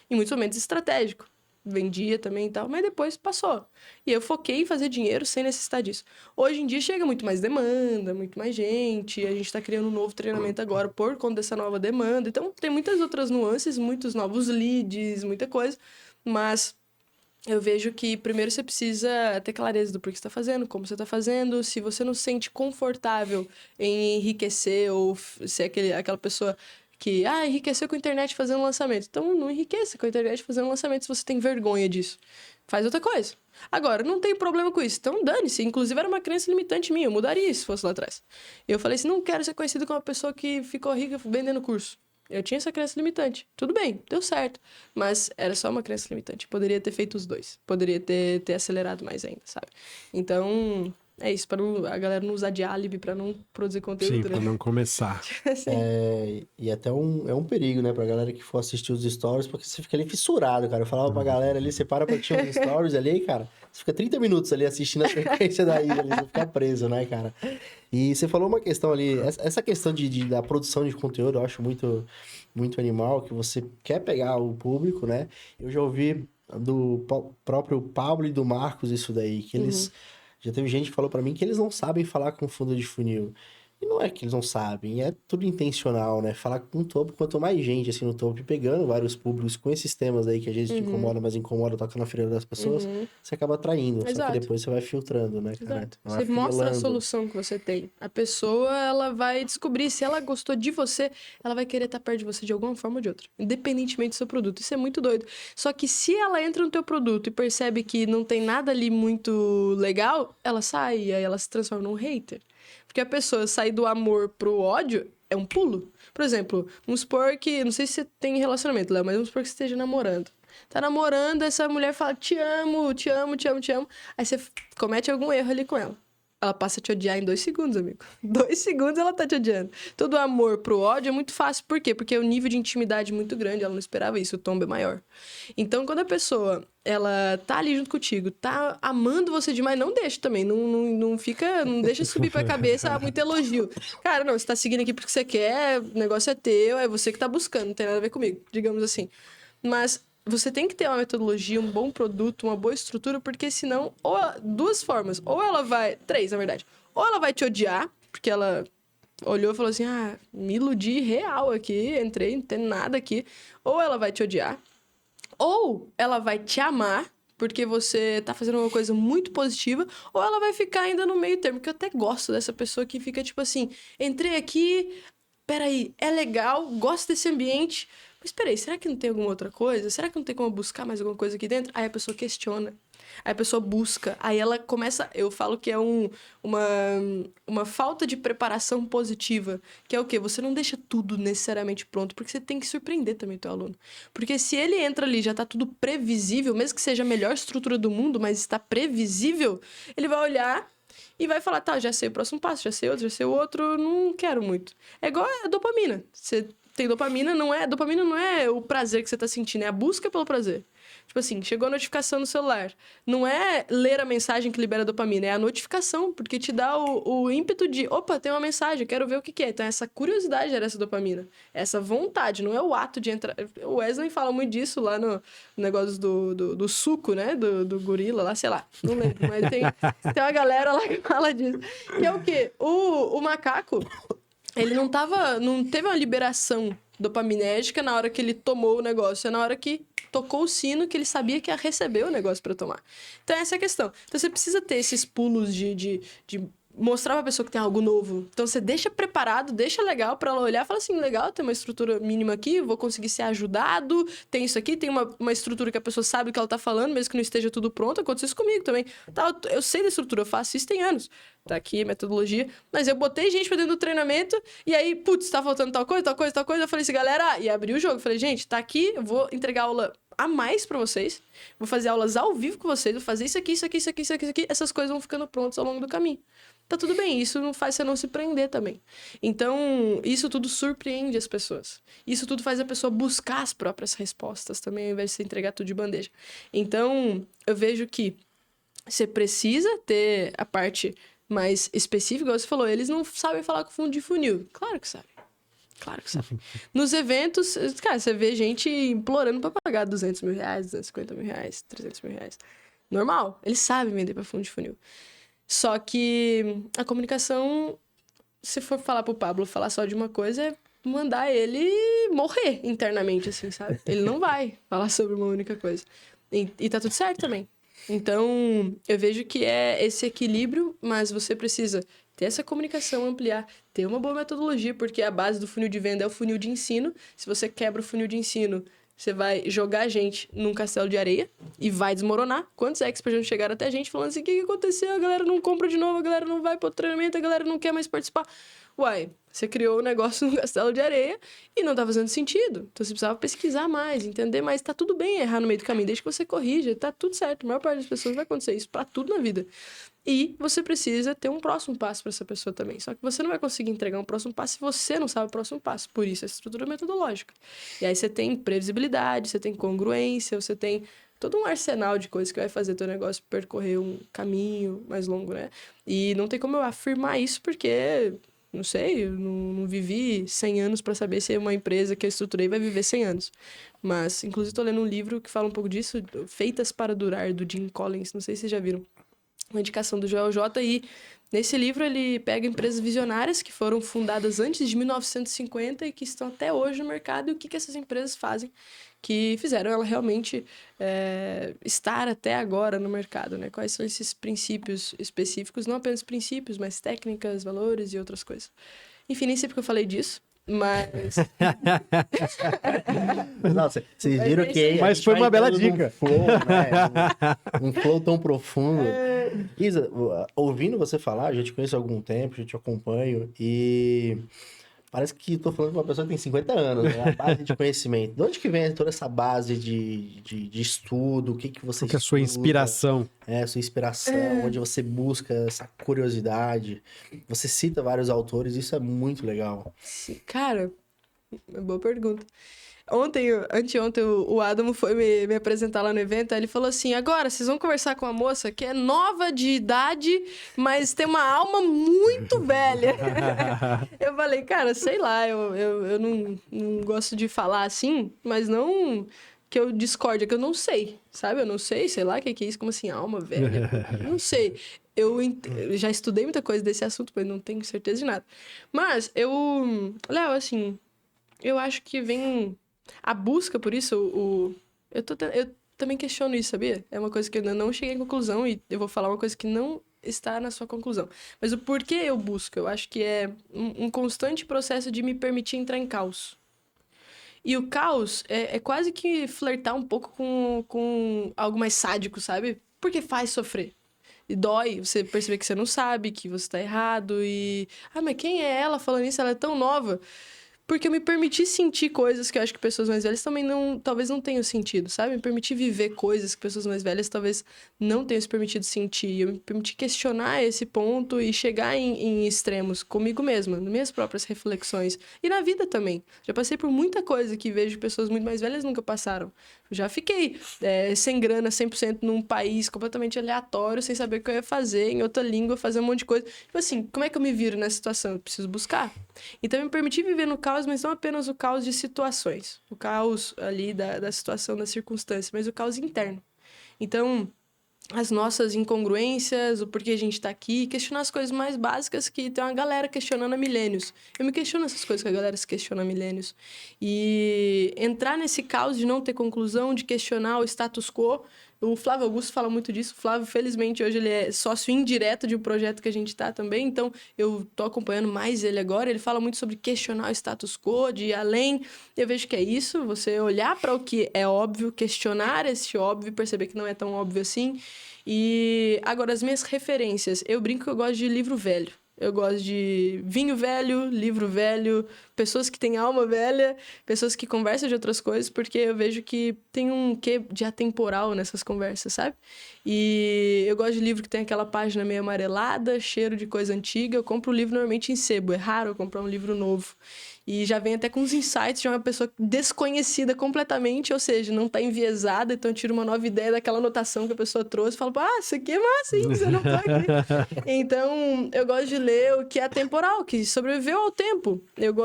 Em muitos momentos estratégico. Vendia também e tal, mas depois passou. E eu foquei em fazer dinheiro sem necessidade disso. Hoje em dia chega muito mais demanda, muito mais gente. A gente tá criando um novo treinamento agora por conta dessa nova demanda. Então, tem muitas outras nuances, muitos novos leads, muita coisa. Mas eu vejo que primeiro você precisa ter clareza do porquê você tá fazendo, como você tá fazendo. Se você não se sente confortável em enriquecer ou ser aquela pessoa que, enriqueceu com a internet fazendo lançamento. Então, não enriqueça com a internet fazendo lançamento se você tem vergonha disso. Faz outra coisa. Agora, não tem problema com isso. Então, dane-se. Inclusive, era uma crença limitante minha. Eu mudaria isso se fosse lá atrás. Eu falei assim, não quero ser conhecido como uma pessoa que ficou rica vendendo curso. Eu tinha essa crença limitante. Tudo bem, deu certo. Mas era só uma crença limitante. Poderia ter feito os dois. Poderia ter acelerado mais ainda, sabe? Então... é isso, para a galera não usar de álibi para não produzir conteúdo. Sim, né? para não começar. E até um perigo, né, pra galera que for assistir os stories, porque você fica ali fissurado, cara. Eu falava pra galera ali, você para pra assistir os stories ali, cara, você fica 30 minutos ali assistindo a sequência da ilha ali, você fica preso, né, cara? E você falou uma questão ali, essa questão da produção de conteúdo, eu acho muito, muito animal, que você quer pegar o público, né? Eu já ouvi do próprio Pablo e do Marcos isso daí, que eles... Já teve gente que falou pra mim que eles não sabem falar com fundo de funil. E não é que eles não sabem, é tudo intencional, né? Falar com o topo, quanto mais gente assim no topo, e pegando vários públicos com esses temas aí que às vezes te incomoda, mas incomoda, toca na ferida das pessoas, você acaba atraindo. Só Exato. que depois você vai filtrando, né, cara? Exato. Vai Você mostra a afunilando. solução que você tem. A pessoa, ela vai descobrir. Se ela gostou de você, ela vai querer estar perto de você de alguma forma ou de outra. Independentemente do seu produto. Isso é muito doido. Só que se ela entra no teu produto e percebe que não tem nada ali muito legal, ela sai e aí ela se transforma num hater. Porque a pessoa sair do amor pro ódio é um pulo. Por exemplo, vamos supor que... Não sei se você tem relacionamento, Léo, mas vamos supor que você esteja namorando. Tá namorando, essa mulher fala, te amo, te amo, te amo, te amo. Aí você comete algum erro ali com ela. Ela passa a te odiar em 2 segundos, amigo. 2 segundos ela tá te odiando. Todo amor pro ódio é muito fácil. Por quê? Porque o nível de intimidade é muito grande. Ela não esperava isso, o tombo é maior. Então, quando a pessoa, ela tá ali junto contigo, tá amando você demais, não deixa também. Não fica... Não deixa subir pra cabeça muito elogio. Cara, não, você tá seguindo aqui porque você quer, o negócio é teu, é você que tá buscando, não tem nada a ver comigo, digamos assim. Mas... Você tem que ter uma metodologia, um bom produto, uma boa estrutura, porque senão, ou 2 formas, ou ela vai, 3 na verdade, ou ela vai te odiar, porque ela olhou e falou assim, me iludi real aqui, entrei, não tem nada aqui, ou ela vai te odiar, ou ela vai te amar, porque você tá fazendo uma coisa muito positiva, ou ela vai ficar ainda no meio termo, que eu até gosto dessa pessoa que fica tipo assim, entrei aqui, peraí, é legal, gosto desse ambiente, mas peraí, será que não tem alguma outra coisa? Será que não tem como buscar mais alguma coisa aqui dentro? Aí a pessoa questiona, aí a pessoa busca, aí ela começa... Eu falo que é uma falta de preparação positiva, que é o quê? Você não deixa tudo necessariamente pronto, porque você tem que surpreender também o teu aluno. Porque se ele entra ali, já tá tudo previsível, mesmo que seja a melhor estrutura do mundo, mas está previsível, ele vai olhar... E vai falar, tá, já sei o próximo passo, já sei o outro, não quero muito. É igual a dopamina. Você tem dopamina não é o prazer que você tá sentindo, é a busca pelo prazer. Tipo assim, chegou a notificação no celular. Não é ler a mensagem que libera dopamina, é a notificação, porque te dá o ímpeto de, opa, tem uma mensagem, quero ver o que que é. Então, essa curiosidade era essa dopamina. Essa vontade, não é o ato de entrar... O Wesley fala muito disso lá no negócio do suco, né? Do gorila lá, sei lá. Não lembro, mas tem uma galera lá que fala disso. Que é o quê? O macaco, ele não teve uma liberação dopaminérgica na hora que ele tomou o negócio, é na hora que tocou o sino que ele sabia que ia receber o negócio para tomar. Então, essa é a questão. Então, você precisa ter esses pulos de mostrar pra pessoa que tem algo novo. Então, você deixa preparado, deixa legal pra ela olhar e falar assim, legal, tem uma estrutura mínima aqui, vou conseguir ser ajudado, tem isso aqui, tem uma estrutura que a pessoa sabe o que ela tá falando, mesmo que não esteja tudo pronto, aconteceu isso comigo também. Tá, eu sei da estrutura, eu faço isso tem anos. Tá aqui, metodologia. Mas eu botei gente pra dentro do treinamento, e aí, putz, tá faltando tal coisa, eu falei assim, galera, e abri o jogo, falei, gente, tá aqui, eu vou entregar aula a mais pra vocês, vou fazer aulas ao vivo com vocês, vou fazer isso aqui, essas coisas vão ficando prontas ao longo do caminho. Tá tudo bem, isso não faz você não se prender também. Então, isso tudo surpreende as pessoas. Isso tudo faz a pessoa buscar as próprias respostas também, ao invés de você entregar tudo de bandeja. Então, eu vejo que você precisa ter a parte mais específica, igual você falou, eles não sabem falar com fundo de funil. Claro que sabem. Claro que sabem. Nos eventos, cara, você vê gente implorando pra pagar 200 mil reais, 250 mil reais, 300 mil reais. Normal, eles sabem vender pra fundo de funil. Só que a comunicação, se for falar pro Pablo falar só de uma coisa, é mandar ele morrer internamente, assim, sabe? Ele não vai falar sobre uma única coisa. E tá tudo certo também. Então, eu vejo que é esse equilíbrio, mas você precisa ter essa comunicação, ampliar, ter uma boa metodologia, porque a base do funil de venda é o funil de ensino. Se você quebra o funil de ensino, você vai jogar a gente num castelo de areia e vai desmoronar. Quantos experts já chegaram até a gente falando assim, o que aconteceu? A galera não compra de novo, a galera não vai pro treinamento, a galera não quer mais participar. Uai, você criou um negócio no castelo de areia e não tá fazendo sentido. Então você precisava pesquisar mais, entender mais. Tá tudo bem errar no meio do caminho, desde que você corrija, tá tudo certo. A maior parte das pessoas vai acontecer isso pra tudo na vida. E você precisa ter um próximo passo para essa pessoa também. Só que você não vai conseguir entregar um próximo passo se você não sabe o próximo passo. Por isso, a estrutura metodológica. E aí você tem previsibilidade, você tem congruência, você tem todo um arsenal de coisas que vai fazer teu negócio percorrer um caminho mais longo, né? E não tem como eu afirmar isso porque Não sei, eu não vivi 100 anos para saber se uma empresa que eu estruturei vai viver 100 anos. Mas, inclusive, estou lendo um livro que fala um pouco disso, Feitas para Durar, do Jim Collins. Não sei se vocês já viram. Uma indicação do Joel J. E nesse livro ele pega empresas visionárias que foram fundadas antes de 1950 e que estão até hoje no mercado. E o que essas empresas fazem que fizeram ela realmente estar até agora no mercado, né? Quais são esses princípios específicos, não apenas princípios, mas técnicas, valores e outras coisas. Enfim, nem sei porque eu falei disso, mas... Não, vocês viram que... Mas foi uma bela dica. Flow, né? Um flow tão profundo. Isa, ouvindo você falar, eu já te conheço há algum tempo, já te acompanho e... Parece que tô falando com uma pessoa que tem 50 anos, né? A base de conhecimento. De onde que vem toda essa base de estudo? O que você estuda? A sua inspiração. Sua inspiração, onde você busca essa curiosidade. Você cita vários autores, isso é muito legal. Cara, boa pergunta. Anteontem, o Adamo foi me apresentar lá no evento, aí ele falou assim, agora, vocês vão conversar com uma moça que é nova de idade, mas tem uma alma muito velha. Eu falei, cara, sei lá, eu não gosto de falar assim, mas não que eu discorde, é que eu não sei, sabe? Eu não sei lá, o que é isso, como assim, alma velha? Não sei. Eu já estudei muita coisa desse assunto, mas não tenho certeza de nada. Mas Léo, assim, eu acho que vem... A busca por isso, eu também questiono isso, sabia? É uma coisa que eu ainda não cheguei à conclusão e eu vou falar uma coisa que não está na sua conclusão. Mas o porquê eu busco, eu acho que é um constante processo de me permitir entrar em caos. E o caos é quase que flertar um pouco com algo mais sádico, sabe? Porque faz sofrer. E dói você perceber que você não sabe, que você tá errado e... Ah, mas quem é ela falando isso? Ela é tão nova... Porque eu me permiti sentir coisas que eu acho que pessoas mais velhas também talvez não tenham sentido, sabe? Me permiti viver coisas que pessoas mais velhas talvez não tenham se permitido sentir. Eu me permiti questionar esse ponto e chegar em extremos comigo mesma, nas minhas próprias reflexões. E na vida também. Já passei por muita coisa que vejo pessoas muito mais velhas nunca passaram. Já fiquei sem grana, 100% num país completamente aleatório, sem saber o que eu ia fazer, em outra língua, fazer um monte de coisa. Tipo assim, como é que eu me viro nessa situação? Eu preciso buscar. Então, eu me permiti viver no caos, mas não apenas o caos de situações. O caos ali da situação, da circunstância, mas o caos interno. Então, as nossas incongruências, o porquê a gente tá aqui, questionar as coisas mais básicas que tem uma galera questionando há milênios. Eu me questiono essas coisas que a galera se questiona há milênios. E entrar nesse caos de não ter conclusão, de questionar o status quo. O Flávio Augusto fala muito disso. O Flávio, felizmente, hoje ele é sócio indireto de um projeto que a gente tá também. Então, eu tô acompanhando mais ele agora. Ele fala muito sobre questionar o status quo, de ir além. Eu vejo que é isso, você olhar para o que é óbvio, questionar esse óbvio, perceber que não é tão óbvio assim. E agora, as minhas referências. Eu brinco que eu gosto de livro velho. Eu gosto de vinho velho, livro velho, pessoas que têm alma velha, pessoas que conversam de outras coisas, porque eu vejo que tem um quê de atemporal nessas conversas, sabe? E eu gosto de livro que tem aquela página meio amarelada, cheiro de coisa antiga. Eu compro o livro normalmente em sebo, é raro eu comprar um livro novo. E já vem até com uns insights de uma pessoa desconhecida completamente, ou seja, não tá enviesada, então eu tiro uma nova ideia daquela anotação que a pessoa trouxe e falo, isso aqui é massa, hein? Você não tá aqui. Então, eu gosto de ler o que é atemporal, que sobreviveu ao tempo. Eu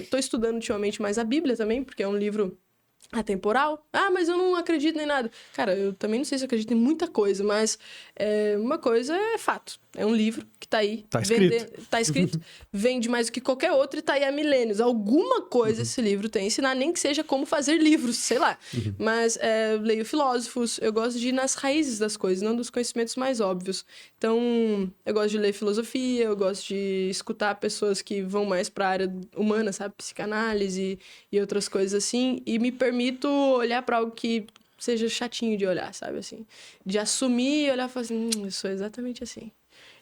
tô estudando ultimamente mais a Bíblia também, porque é um livro atemporal. Mas eu não acredito em nada. Cara, eu também não sei se eu acredito em muita coisa, mas uma coisa é fato. É um livro que tá aí. Tá escrito. Tá escrito. Vende mais do que qualquer outro e tá aí há milênios. Alguma coisa esse livro tem a ensinar, nem que seja como fazer livros, sei lá. Mas eu leio filósofos, eu gosto de ir nas raízes das coisas, não dos conhecimentos mais óbvios. Então, eu gosto de ler filosofia, eu gosto de escutar pessoas que vão mais pra área humana, sabe? Psicanálise e outras coisas assim. E me permito olhar pra algo que seja chatinho de olhar, sabe? Assim, de assumir e olhar e falar assim, eu sou exatamente assim.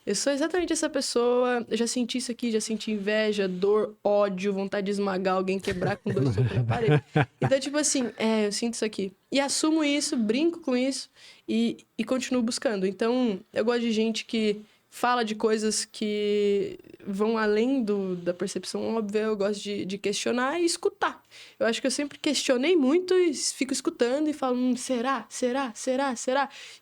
Eu sou exatamente essa pessoa, eu já senti isso aqui, já senti inveja, dor, ódio, vontade de esmagar alguém, quebrar com 2 socos na parede. Então, tipo assim, eu sinto isso aqui. E assumo isso, brinco com isso e continuo buscando. Então, eu gosto de gente que fala de coisas que vão além da percepção óbvia, eu gosto de questionar e escutar. Eu acho que eu sempre questionei muito e fico escutando e falo, será?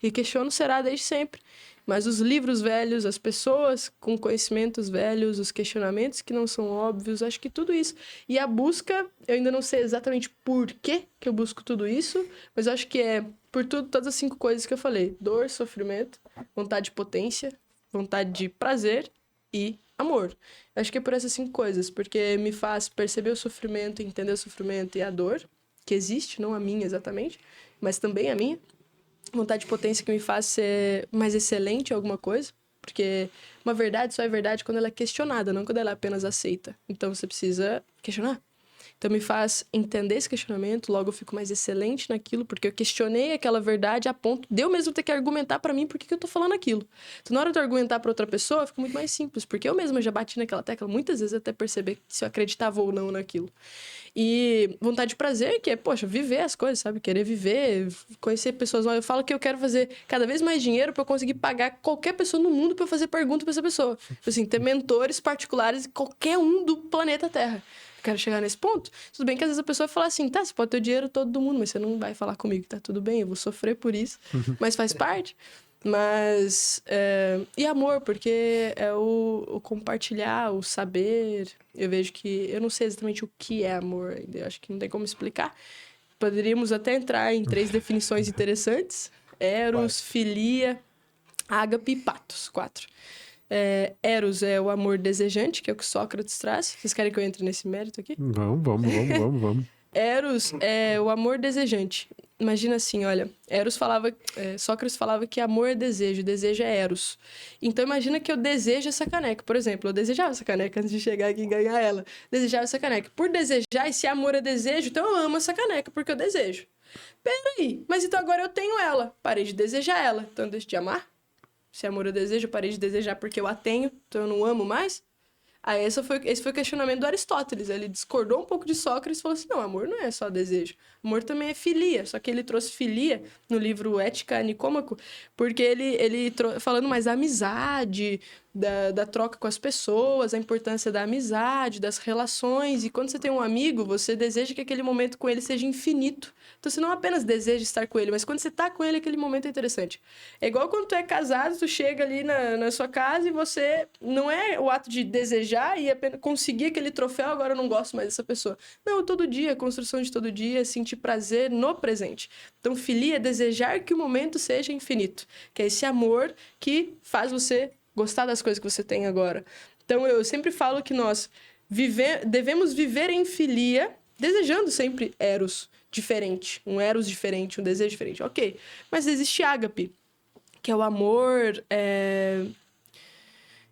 E questiono será desde sempre. Mas os livros velhos, as pessoas com conhecimentos velhos, os questionamentos que não são óbvios, acho que tudo isso. E a busca, eu ainda não sei exatamente por que eu busco tudo isso, mas eu acho que é por todas as 5 coisas que eu falei. Dor, sofrimento, vontade de potência, vontade de prazer e amor. Eu acho que é por essas 5 coisas, porque me faz perceber o sofrimento, entender o sofrimento e a dor, que existe, não a minha exatamente, mas também a minha. Vontade de potência que me faz ser mais excelente em alguma coisa, porque uma verdade só é verdade quando ela é questionada, não quando ela é apenas aceita. Então você precisa questionar. Então me faz entender esse questionamento, logo eu fico mais excelente naquilo, porque eu questionei aquela verdade a ponto de eu mesmo ter que argumentar pra mim por que eu tô falando aquilo. Então na hora de eu argumentar pra outra pessoa, fica muito mais simples, porque eu mesma já bati naquela tecla muitas vezes até perceber se eu acreditava ou não naquilo. E vontade de prazer, que é, poxa, viver as coisas, sabe? Querer viver, conhecer pessoas novas. Eu falo que eu quero fazer cada vez mais dinheiro pra eu conseguir pagar qualquer pessoa no mundo pra eu fazer pergunta pra essa pessoa. Assim, ter mentores particulares em qualquer um do planeta Terra. Eu quero chegar nesse ponto. Tudo bem que às vezes a pessoa fala assim, tá, você pode ter o dinheiro todo do mundo, mas você não vai falar comigo, tá tudo bem, eu vou sofrer por isso, mas faz parte. Mas, e amor, porque é o compartilhar, o saber. Eu vejo que, eu não sei exatamente o que é amor ainda, eu acho que não tem como explicar. Poderíamos até entrar em 3 definições interessantes. Eros, filia, ágape e patos, 4. Eros é o amor desejante, que é o que Sócrates traz. Vocês querem que eu entre nesse mérito aqui? Vamos. Eros é o amor desejante. Imagina assim, olha, Sócrates falava que amor é desejo é Eros. Então imagina que eu desejo essa caneca. Por exemplo, eu desejava essa caneca antes de chegar aqui e ganhar ela. Desejava essa caneca. Por desejar, esse amor é desejo, então eu amo essa caneca porque eu desejo. Peraí, mas então agora eu tenho ela. Parei de desejar ela, então eu deixo de amar? Se amor é desejo, eu parei de desejar porque eu a tenho, então eu não amo mais? Aí esse foi o questionamento do Aristóteles. Ele discordou um pouco de Sócrates e falou assim, não, amor não é só desejo. Amor também é filia. Só que ele trouxe filia no livro Ética Nicômaco, porque falando mais da amizade, da troca com as pessoas, a importância da amizade, das relações. E quando você tem um amigo, você deseja que aquele momento com ele seja infinito. Então você não apenas deseja estar com ele, mas quando você tá com ele, aquele momento é interessante. É igual quando tu é casado, tu chega ali na sua casa e você não é o ato de desejar e apenas conseguir aquele troféu, agora eu não gosto mais dessa pessoa. Não, todo dia, construção de todo dia, sentir prazer no presente. Então, filia é desejar que o momento seja infinito, que é esse amor que faz você gostar das coisas que você tem agora. Então, eu sempre falo que nós devemos viver em filia, desejando sempre Eros diferente, um Eros diferente, um desejo diferente. Ok, mas existe ágape, que é o amor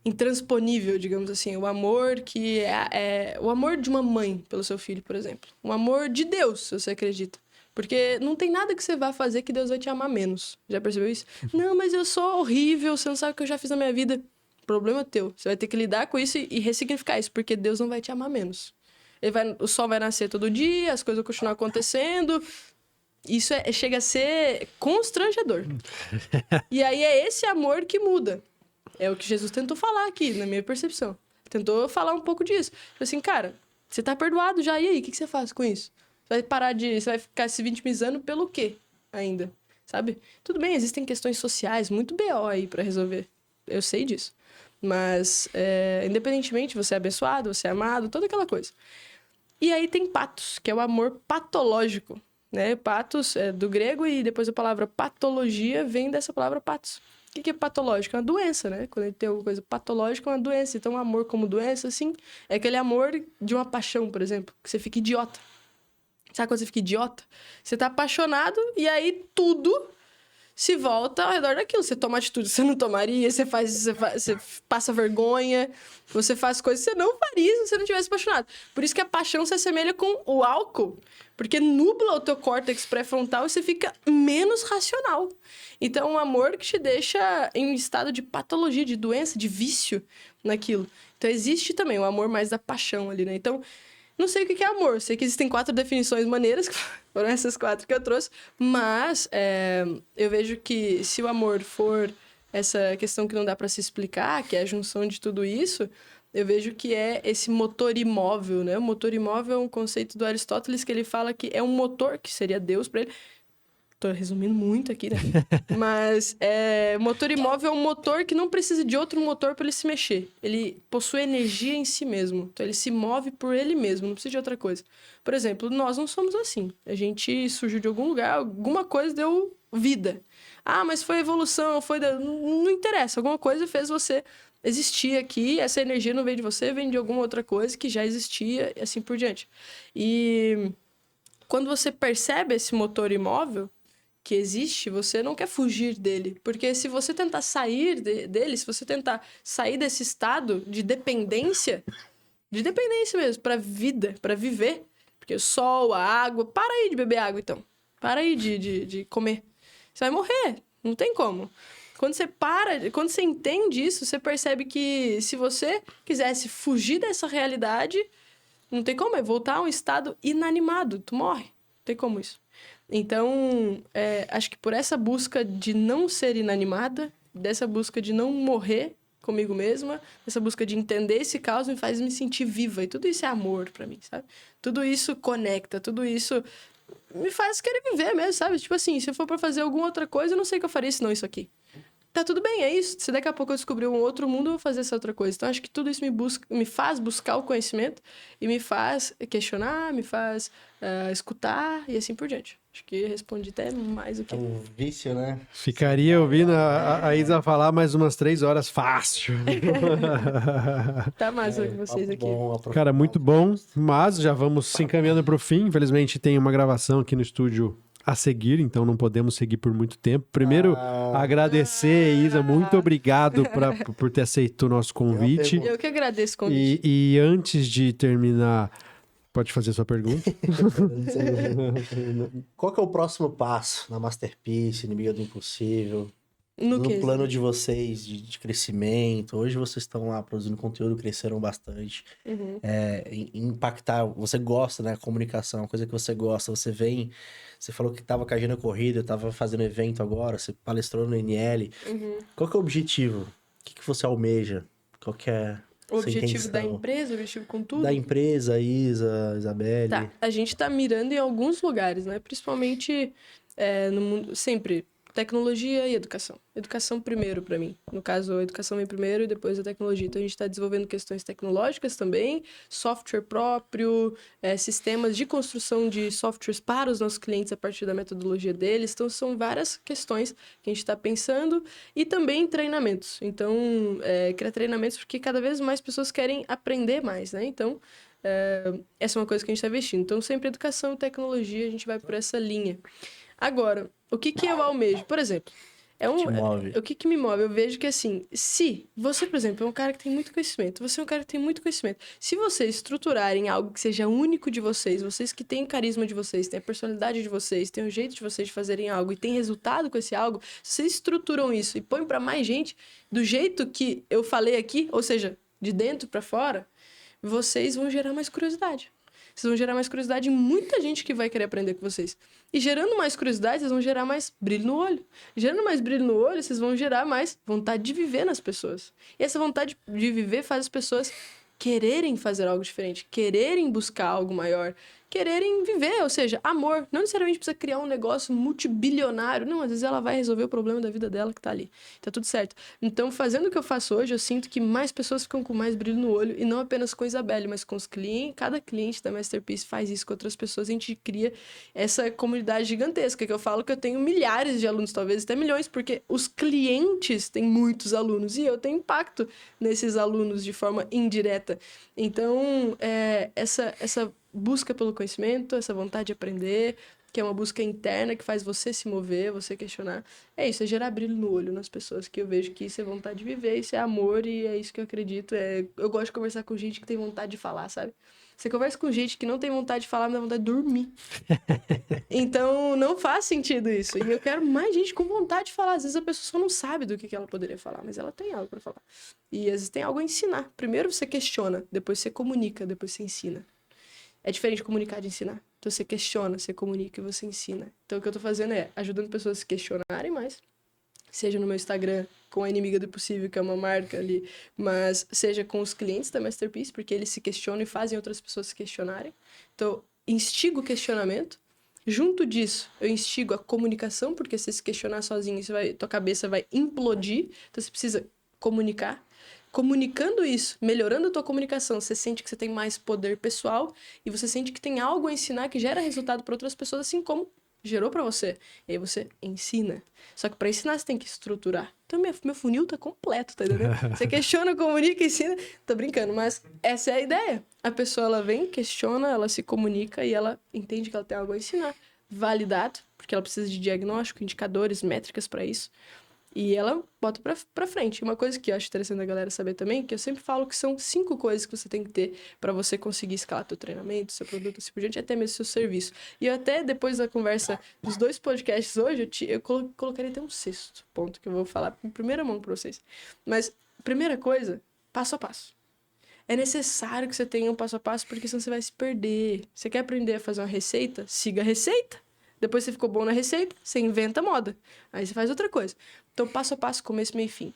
intransponível, digamos assim. O amor que é o amor de uma mãe pelo seu filho, por exemplo. Um amor de Deus, se você acredita. Porque não tem nada que você vá fazer que Deus vai te amar menos. Já percebeu isso? Não, mas eu sou horrível, você não sabe o que eu já fiz na minha vida. Problema teu. Você vai ter que lidar com isso e ressignificar isso, porque Deus não vai te amar menos. O sol vai nascer todo dia, as coisas vão continuar acontecendo. Isso chega a ser constrangedor. E aí é esse amor que muda. É o que Jesus tentou falar aqui, na minha percepção. Tentou falar um pouco disso. Assim, cara, você tá perdoado já, e aí? O que você faz com isso? Você vai ficar se vitimizando pelo quê ainda? Sabe? Tudo bem, existem questões sociais muito BO aí pra resolver. Eu sei disso. Mas, independentemente, você é abençoado, você é amado, toda aquela coisa. E aí tem patos, que é o amor patológico, né? Patos é do grego e depois a palavra patologia vem dessa palavra patos. O que é patológico? É uma doença, né? Quando a gente tem alguma coisa patológica, é uma doença. Então, o amor como doença, assim, é aquele amor de uma paixão, por exemplo, que você fica idiota. Sabe quando você fica idiota? Você tá apaixonado e aí tudo se volta ao redor daquilo. Você toma atitude que você não tomaria, você passa vergonha, você faz coisas que você não faria se você não tivesse apaixonado. Por isso que a paixão se assemelha com o álcool, porque nubla o teu córtex pré-frontal e você fica menos racional. Então, é um amor que te deixa em um estado de patologia, de doença, de vício naquilo. Então, existe também o amor mais da paixão ali, né? Então, não sei o que é amor. Sei que existem 4 definições maneiras, que foram essas 4 que eu trouxe. Mas eu vejo que se o amor for essa questão que não dá para se explicar, que é a junção de tudo isso, eu vejo que é esse motor imóvel, né? O motor imóvel é um conceito do Aristóteles que ele fala que é um motor, que seria Deus para ele. Tô resumindo muito aqui, né? Mas motor imóvel é um motor que não precisa de outro motor para ele se mexer. Ele possui energia em si mesmo. Então, ele se move por ele mesmo, não precisa de outra coisa. Por exemplo, nós não somos assim. A gente surgiu de algum lugar, alguma coisa deu vida. Ah, mas foi evolução, não interessa. Alguma coisa fez você existir aqui. Essa energia não veio de você, vem de alguma outra coisa que já existia e assim por diante. E quando você percebe esse motor imóvel que existe, você não quer fugir dele. Porque se você tentar sair dele, se você tentar sair desse estado de dependência mesmo, para vida, para viver, porque o sol, a água, para aí de beber água então. Para aí de comer. Você vai morrer, não tem como. Quando você entende isso, você percebe que se você quisesse fugir dessa realidade, não tem como, é voltar a um estado inanimado, tu morre. Não tem como isso. Então, acho que por essa busca de não ser inanimada, dessa busca de não morrer comigo mesma, dessa busca de entender esse caos, me faz me sentir viva. E tudo isso é amor pra mim, sabe? Tudo isso conecta, tudo isso me faz querer viver mesmo, sabe? Tipo assim, se eu for pra fazer alguma outra coisa, eu não sei o que eu faria senão isso aqui. Tá tudo bem, é isso. Se daqui a pouco eu descobrir um outro mundo, eu vou fazer essa outra coisa. Então, acho que tudo isso me faz buscar o conhecimento e me faz questionar, me faz escutar e assim por diante. Acho que respondi até mais do que... É um vício, né? Ficaria ouvindo a Isa falar mais umas 3 horas fácil. Tá massa com vocês aqui. Cara, muito bom, mas já vamos se encaminhando para o fim. Infelizmente tem uma gravação aqui no estúdio a seguir, então não podemos seguir por muito tempo. Primeiro, agradecer, Isa, muito obrigado por ter aceito o nosso convite. Eu que agradeço o convite. E antes de terminar, pode fazer sua pergunta. Qual que é o próximo passo na Masterpiece, Inimiga do Impossível? No plano de vocês, de crescimento. Hoje vocês estão lá produzindo conteúdo, cresceram bastante. Uhum. Impactar, você gosta, né? Comunicação, uma coisa que você gosta. Você vem, você falou que estava com a agenda corrida, estava fazendo evento agora, você palestrou no NL. Uhum. Qual que é o objetivo? O que você almeja? Qual que é o objetivo da empresa, o objetivo com tudo? Da empresa, Isa, Isabelle. Tá, a gente tá mirando em alguns lugares, né? Principalmente no mundo, sempre... Tecnologia e educação. Educação primeiro para mim. No caso, a educação vem primeiro e depois a tecnologia. Então, a gente está desenvolvendo questões tecnológicas também, software próprio, sistemas de construção de softwares para os nossos clientes a partir da metodologia deles. Então, são várias questões que a gente está pensando e também treinamentos. Então, criar treinamentos porque cada vez mais pessoas querem aprender mais, né? Então, essa é uma coisa que a gente está investindo. Então, sempre educação e tecnologia, a gente vai por essa linha. Agora, o que eu almejo? Por exemplo, o que me move? Eu vejo que, assim, se você, por exemplo, é um cara que tem muito conhecimento, você é um cara que tem muito conhecimento, se vocês estruturarem algo que seja único de vocês, vocês que têm o carisma de vocês, têm a personalidade de vocês, têm o jeito de vocês de fazerem algo e têm resultado com esse algo, se vocês estruturam isso e põem para mais gente do jeito que eu falei aqui, ou seja, de dentro para fora, vocês vão gerar mais curiosidade. Vocês vão gerar mais curiosidade em muita gente que vai querer aprender com vocês. E gerando mais curiosidade, vocês vão gerar mais brilho no olho. Gerando mais brilho no olho, vocês vão gerar mais vontade de viver nas pessoas. E essa vontade de viver faz as pessoas quererem fazer algo diferente, quererem buscar algo maior, quererem viver, ou seja, amor. Não necessariamente precisa criar um negócio multibilionário. Não, às vezes ela vai resolver o problema da vida dela que tá ali. Tá tudo certo. Então, fazendo o que eu faço hoje, eu sinto que mais pessoas ficam com mais brilho no olho, e não apenas com a Isabelle, mas com os clientes. Cada cliente da Masterpiece faz isso com outras pessoas, e a gente cria essa comunidade gigantesca, que eu falo que eu tenho milhares de alunos, talvez até milhões, porque os clientes têm muitos alunos, e eu tenho impacto nesses alunos de forma indireta. Então, essa busca pelo conhecimento, essa vontade de aprender, que é uma busca interna que faz você se mover, você questionar. É isso, é gerar brilho no olho nas pessoas, que eu vejo que isso é vontade de viver, isso é amor, e é isso que eu acredito. Eu gosto de conversar com gente que tem vontade de falar, sabe? Você conversa com gente que não tem vontade de falar, mas dá vontade de dormir. Então, não faz sentido isso. E eu quero mais gente com vontade de falar. Às vezes a pessoa só não sabe do que ela poderia falar, mas ela tem algo para falar. E às vezes tem algo a ensinar. Primeiro você questiona, depois você comunica, depois você ensina. É diferente de comunicar de ensinar. Então você questiona, você comunica e você ensina. Então o que eu tô fazendo é ajudando pessoas a se questionarem mais. Seja no meu Instagram, com a Inimiga do Possível, que é uma marca ali, mas seja com os clientes da Masterpiece, porque eles se questionam e fazem outras pessoas se questionarem. Então, instigo o questionamento. Junto disso, eu instigo a comunicação, porque se você se questionar sozinho, tua cabeça vai implodir. Então, você precisa comunicar. Comunicando isso, melhorando a tua comunicação, você sente que você tem mais poder pessoal e você sente que tem algo a ensinar que gera resultado para outras pessoas, assim como gerou para você. E aí você ensina. Só que para ensinar, você tem que estruturar. Então, meu funil tá completo, tá entendendo? Você questiona, comunica, ensina. Tô brincando, mas essa é a ideia. A pessoa, ela vem, questiona, ela se comunica e ela entende que ela tem algo a ensinar. Validado, porque ela precisa de diagnóstico, indicadores, métricas para isso. E ela bota pra frente. Uma coisa que eu acho interessante a galera saber também, que eu sempre falo que são 5 coisas que você tem que ter para você conseguir escalar teu treinamento, seu produto, assim por diante, até mesmo seu serviço. E eu até, depois da conversa dos 2 podcasts hoje, eu colocaria até um 6º ponto que eu vou falar em primeira mão pra vocês. Mas, primeira coisa, passo a passo. É necessário que você tenha um passo a passo, porque senão você vai se perder. Você quer aprender a fazer uma receita? Siga a receita. Depois você ficou bom na receita, você inventa a moda. Aí você faz outra coisa. Então, passo a passo, começo, meio e fim.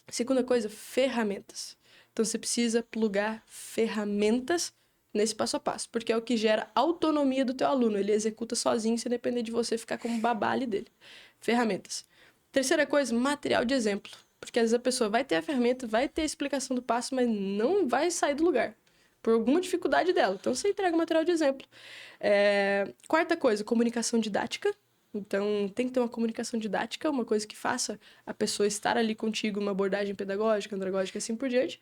Segunda coisa, ferramentas. Então, você precisa plugar ferramentas nesse passo a passo, porque é o que gera autonomia do teu aluno. Ele executa sozinho, sem depender de você ficar como babá ali dele. Ferramentas. Terceira coisa, material de exemplo. Porque às vezes a pessoa vai ter a ferramenta, vai ter a explicação do passo, mas não vai sair do lugar. Por alguma dificuldade dela. Então, você entrega o material de exemplo. Quarta coisa, comunicação didática. Então, tem que ter uma comunicação didática, uma coisa que faça a pessoa estar ali contigo, uma abordagem pedagógica, andragógica, assim por diante.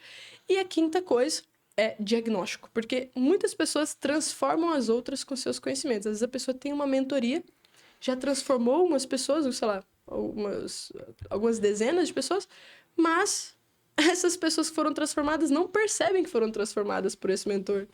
E a quinta coisa é diagnóstico, porque muitas pessoas transformam as outras com seus conhecimentos. Às vezes a pessoa tem uma mentoria, já transformou umas pessoas, sei lá, algumas dezenas de pessoas, mas essas pessoas que foram transformadas não percebem que foram transformadas por esse mentor.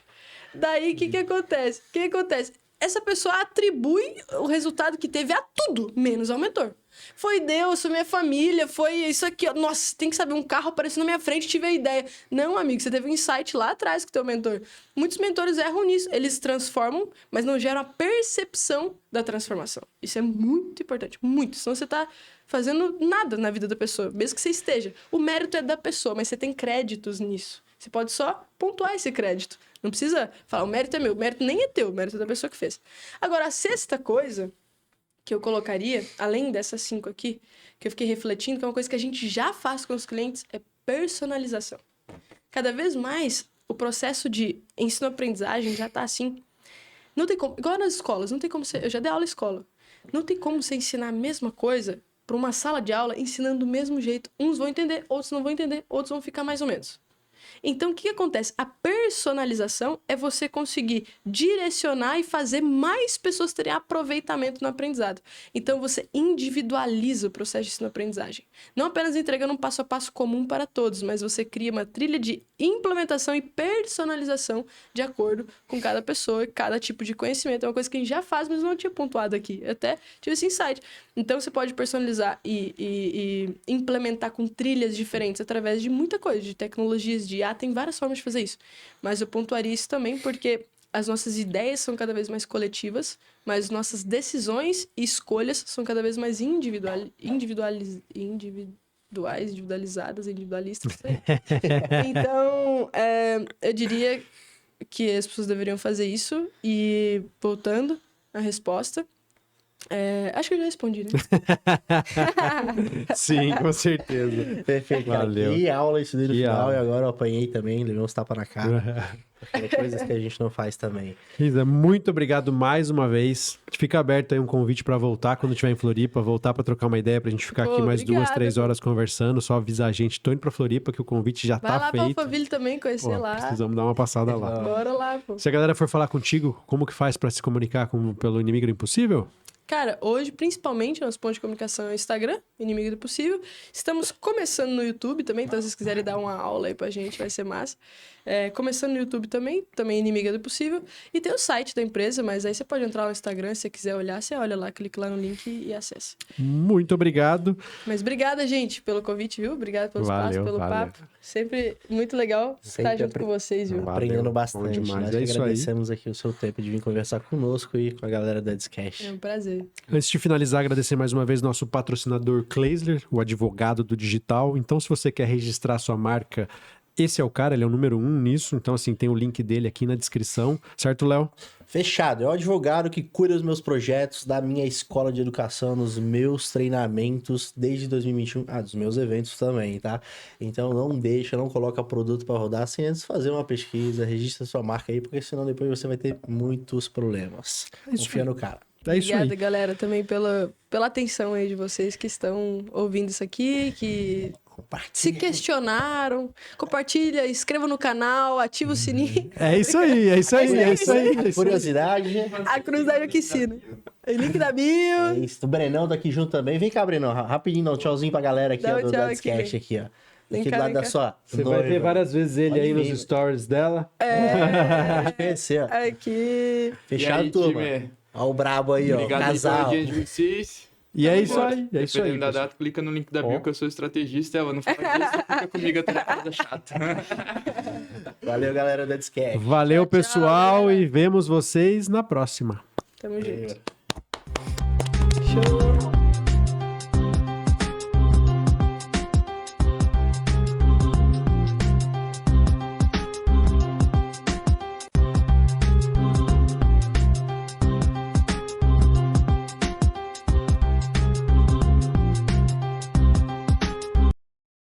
Daí, o que acontece? O que acontece? Essa pessoa atribui o resultado que teve a tudo, menos ao mentor. Foi Deus, foi minha família, foi isso aqui. Ó. Nossa, tem que saber, um carro apareceu na minha frente, tive a ideia. Não, amigo, você teve um insight lá atrás com o teu mentor. Muitos mentores erram nisso. Eles transformam, mas não geram a percepção da transformação. Isso é muito importante, muito. Senão você tá fazendo nada na vida da pessoa, mesmo que você esteja. O mérito é da pessoa, mas você tem créditos nisso. Você pode só pontuar esse crédito. Não precisa falar, o mérito é meu. O mérito nem é teu, o mérito é da pessoa que fez. Agora, a sexta coisa que eu colocaria, além dessas 5 aqui, que eu fiquei refletindo, que é uma coisa que a gente já faz com os clientes, é personalização. Cada vez mais, o processo de ensino-aprendizagem já tá assim. Não tem como, igual nas escolas, não tem como você... Eu já dei aula em escola. Não tem como você ensinar a mesma coisa para uma sala de aula ensinando do mesmo jeito. Uns vão entender, outros não vão entender, outros vão ficar mais ou menos. Então, o que acontece? A personalização é você conseguir direcionar e fazer mais pessoas terem aproveitamento no aprendizado. Então, você individualiza o processo de ensino-aprendizagem. Não apenas entregando um passo a passo comum para todos, mas você cria uma trilha de implementação e personalização de acordo com cada pessoa e cada tipo de conhecimento. É uma coisa que a gente já faz, mas não tinha pontuado aqui. Eu até tive esse insight. Então, você pode personalizar e implementar com trilhas diferentes através de muita coisa, de tecnologias, de IA, tem várias formas de fazer isso. Mas eu pontuaria isso também porque as nossas ideias são cada vez mais coletivas, mas nossas decisões e escolhas são cada vez mais individualizadas, individualistas. Então, eu diria que as pessoas deveriam fazer isso. E, voltando à resposta, acho que eu já respondi, né? Sim, com certeza. Perfeito, cara. Valeu. Que aula isso no Que final, aula. e agora eu apanhei também, levei uns tapas na cara. Coisas que a gente não faz também. Isa, muito obrigado mais uma vez. Fica aberto aí um convite para voltar quando estiver em Floripa, voltar para trocar uma ideia, pra gente ficar aqui mais obrigada, 2, 3 horas conversando. Só avisar a gente, tô indo pra Floripa, que o convite já Vai tá lá feito. pra Alphaville também, conhecer lá. Precisamos dar uma passada lá. Bora lá, pô. Se a galera for falar contigo, como que faz para se comunicar pelo Inimigo do Impossível? Cara, hoje, principalmente, nosso ponto de comunicação é o Instagram, Inimigo do Possível. Estamos começando no YouTube também, então se vocês quiserem dar uma aula aí pra gente, vai ser massa. Começando no YouTube também Inimiga do Possível. E tem o site da empresa, mas aí você pode entrar no Instagram, se você quiser olhar, você olha lá, clica lá no link e acessa. Muito obrigado. Mas obrigada, gente, pelo convite, viu? Obrigado pelo espaço, pelo papo. Sempre muito legal estar junto com vocês, viu? Aprendendo bastante. Bom demais. Nós É que isso agradecemos aqui o seu tempo de vir conversar conosco e com a galera da Discast. É um prazer. Antes de finalizar, agradecer mais uma vez nosso patrocinador Kleisler, o advogado do digital. Então, se você quer registrar sua marca, esse é o cara, ele é o número 1 nisso. Então, assim, tem o link dele aqui na descrição. Certo, Léo? Fechado. É o advogado que cuida dos meus projetos, da minha escola de educação, nos meus treinamentos desde 2021. Dos meus eventos também, tá? Então não coloca produto para rodar sem antes fazer uma pesquisa, registra sua marca aí, porque senão depois você vai ter muitos problemas. Confia no cara. É isso Obrigada, aí. galera, também pela atenção aí de vocês que estão ouvindo isso aqui, que se questionaram. Compartilha, inscreva no canal, ativa o sininho. É isso aí, é isso aí, é isso aí. Curiosidade. A cruz da Yoquicina. Link da bio. É isso. O Brenão tá aqui junto também. Vem cá, Brenão. Rapidinho, não. Tchauzinho pra galera aqui, Dá ó, um do tchau Dadscast aqui, ó. Vem Aqui cá, do lado vem da cá. sua Você noiva. vai ver várias vezes ele Pode aí vir. nos stories dela. Pode conhecer, ó. Aqui. Fechado, E aí, turma. time? Ó o brabo aí, ó. Obrigado aí Casal. pela audiência de vocês. E é isso aí, é isso aí. Dependendo da pessoal. data, clica no link da bio, que eu sou estrategista. Ela não fala disso, fica comigo até a coisa chata. Valeu, galera do Dadscast. Valeu, Tchau, tchau, pessoal, galera. e vemos vocês na próxima. Tamo junto. Show.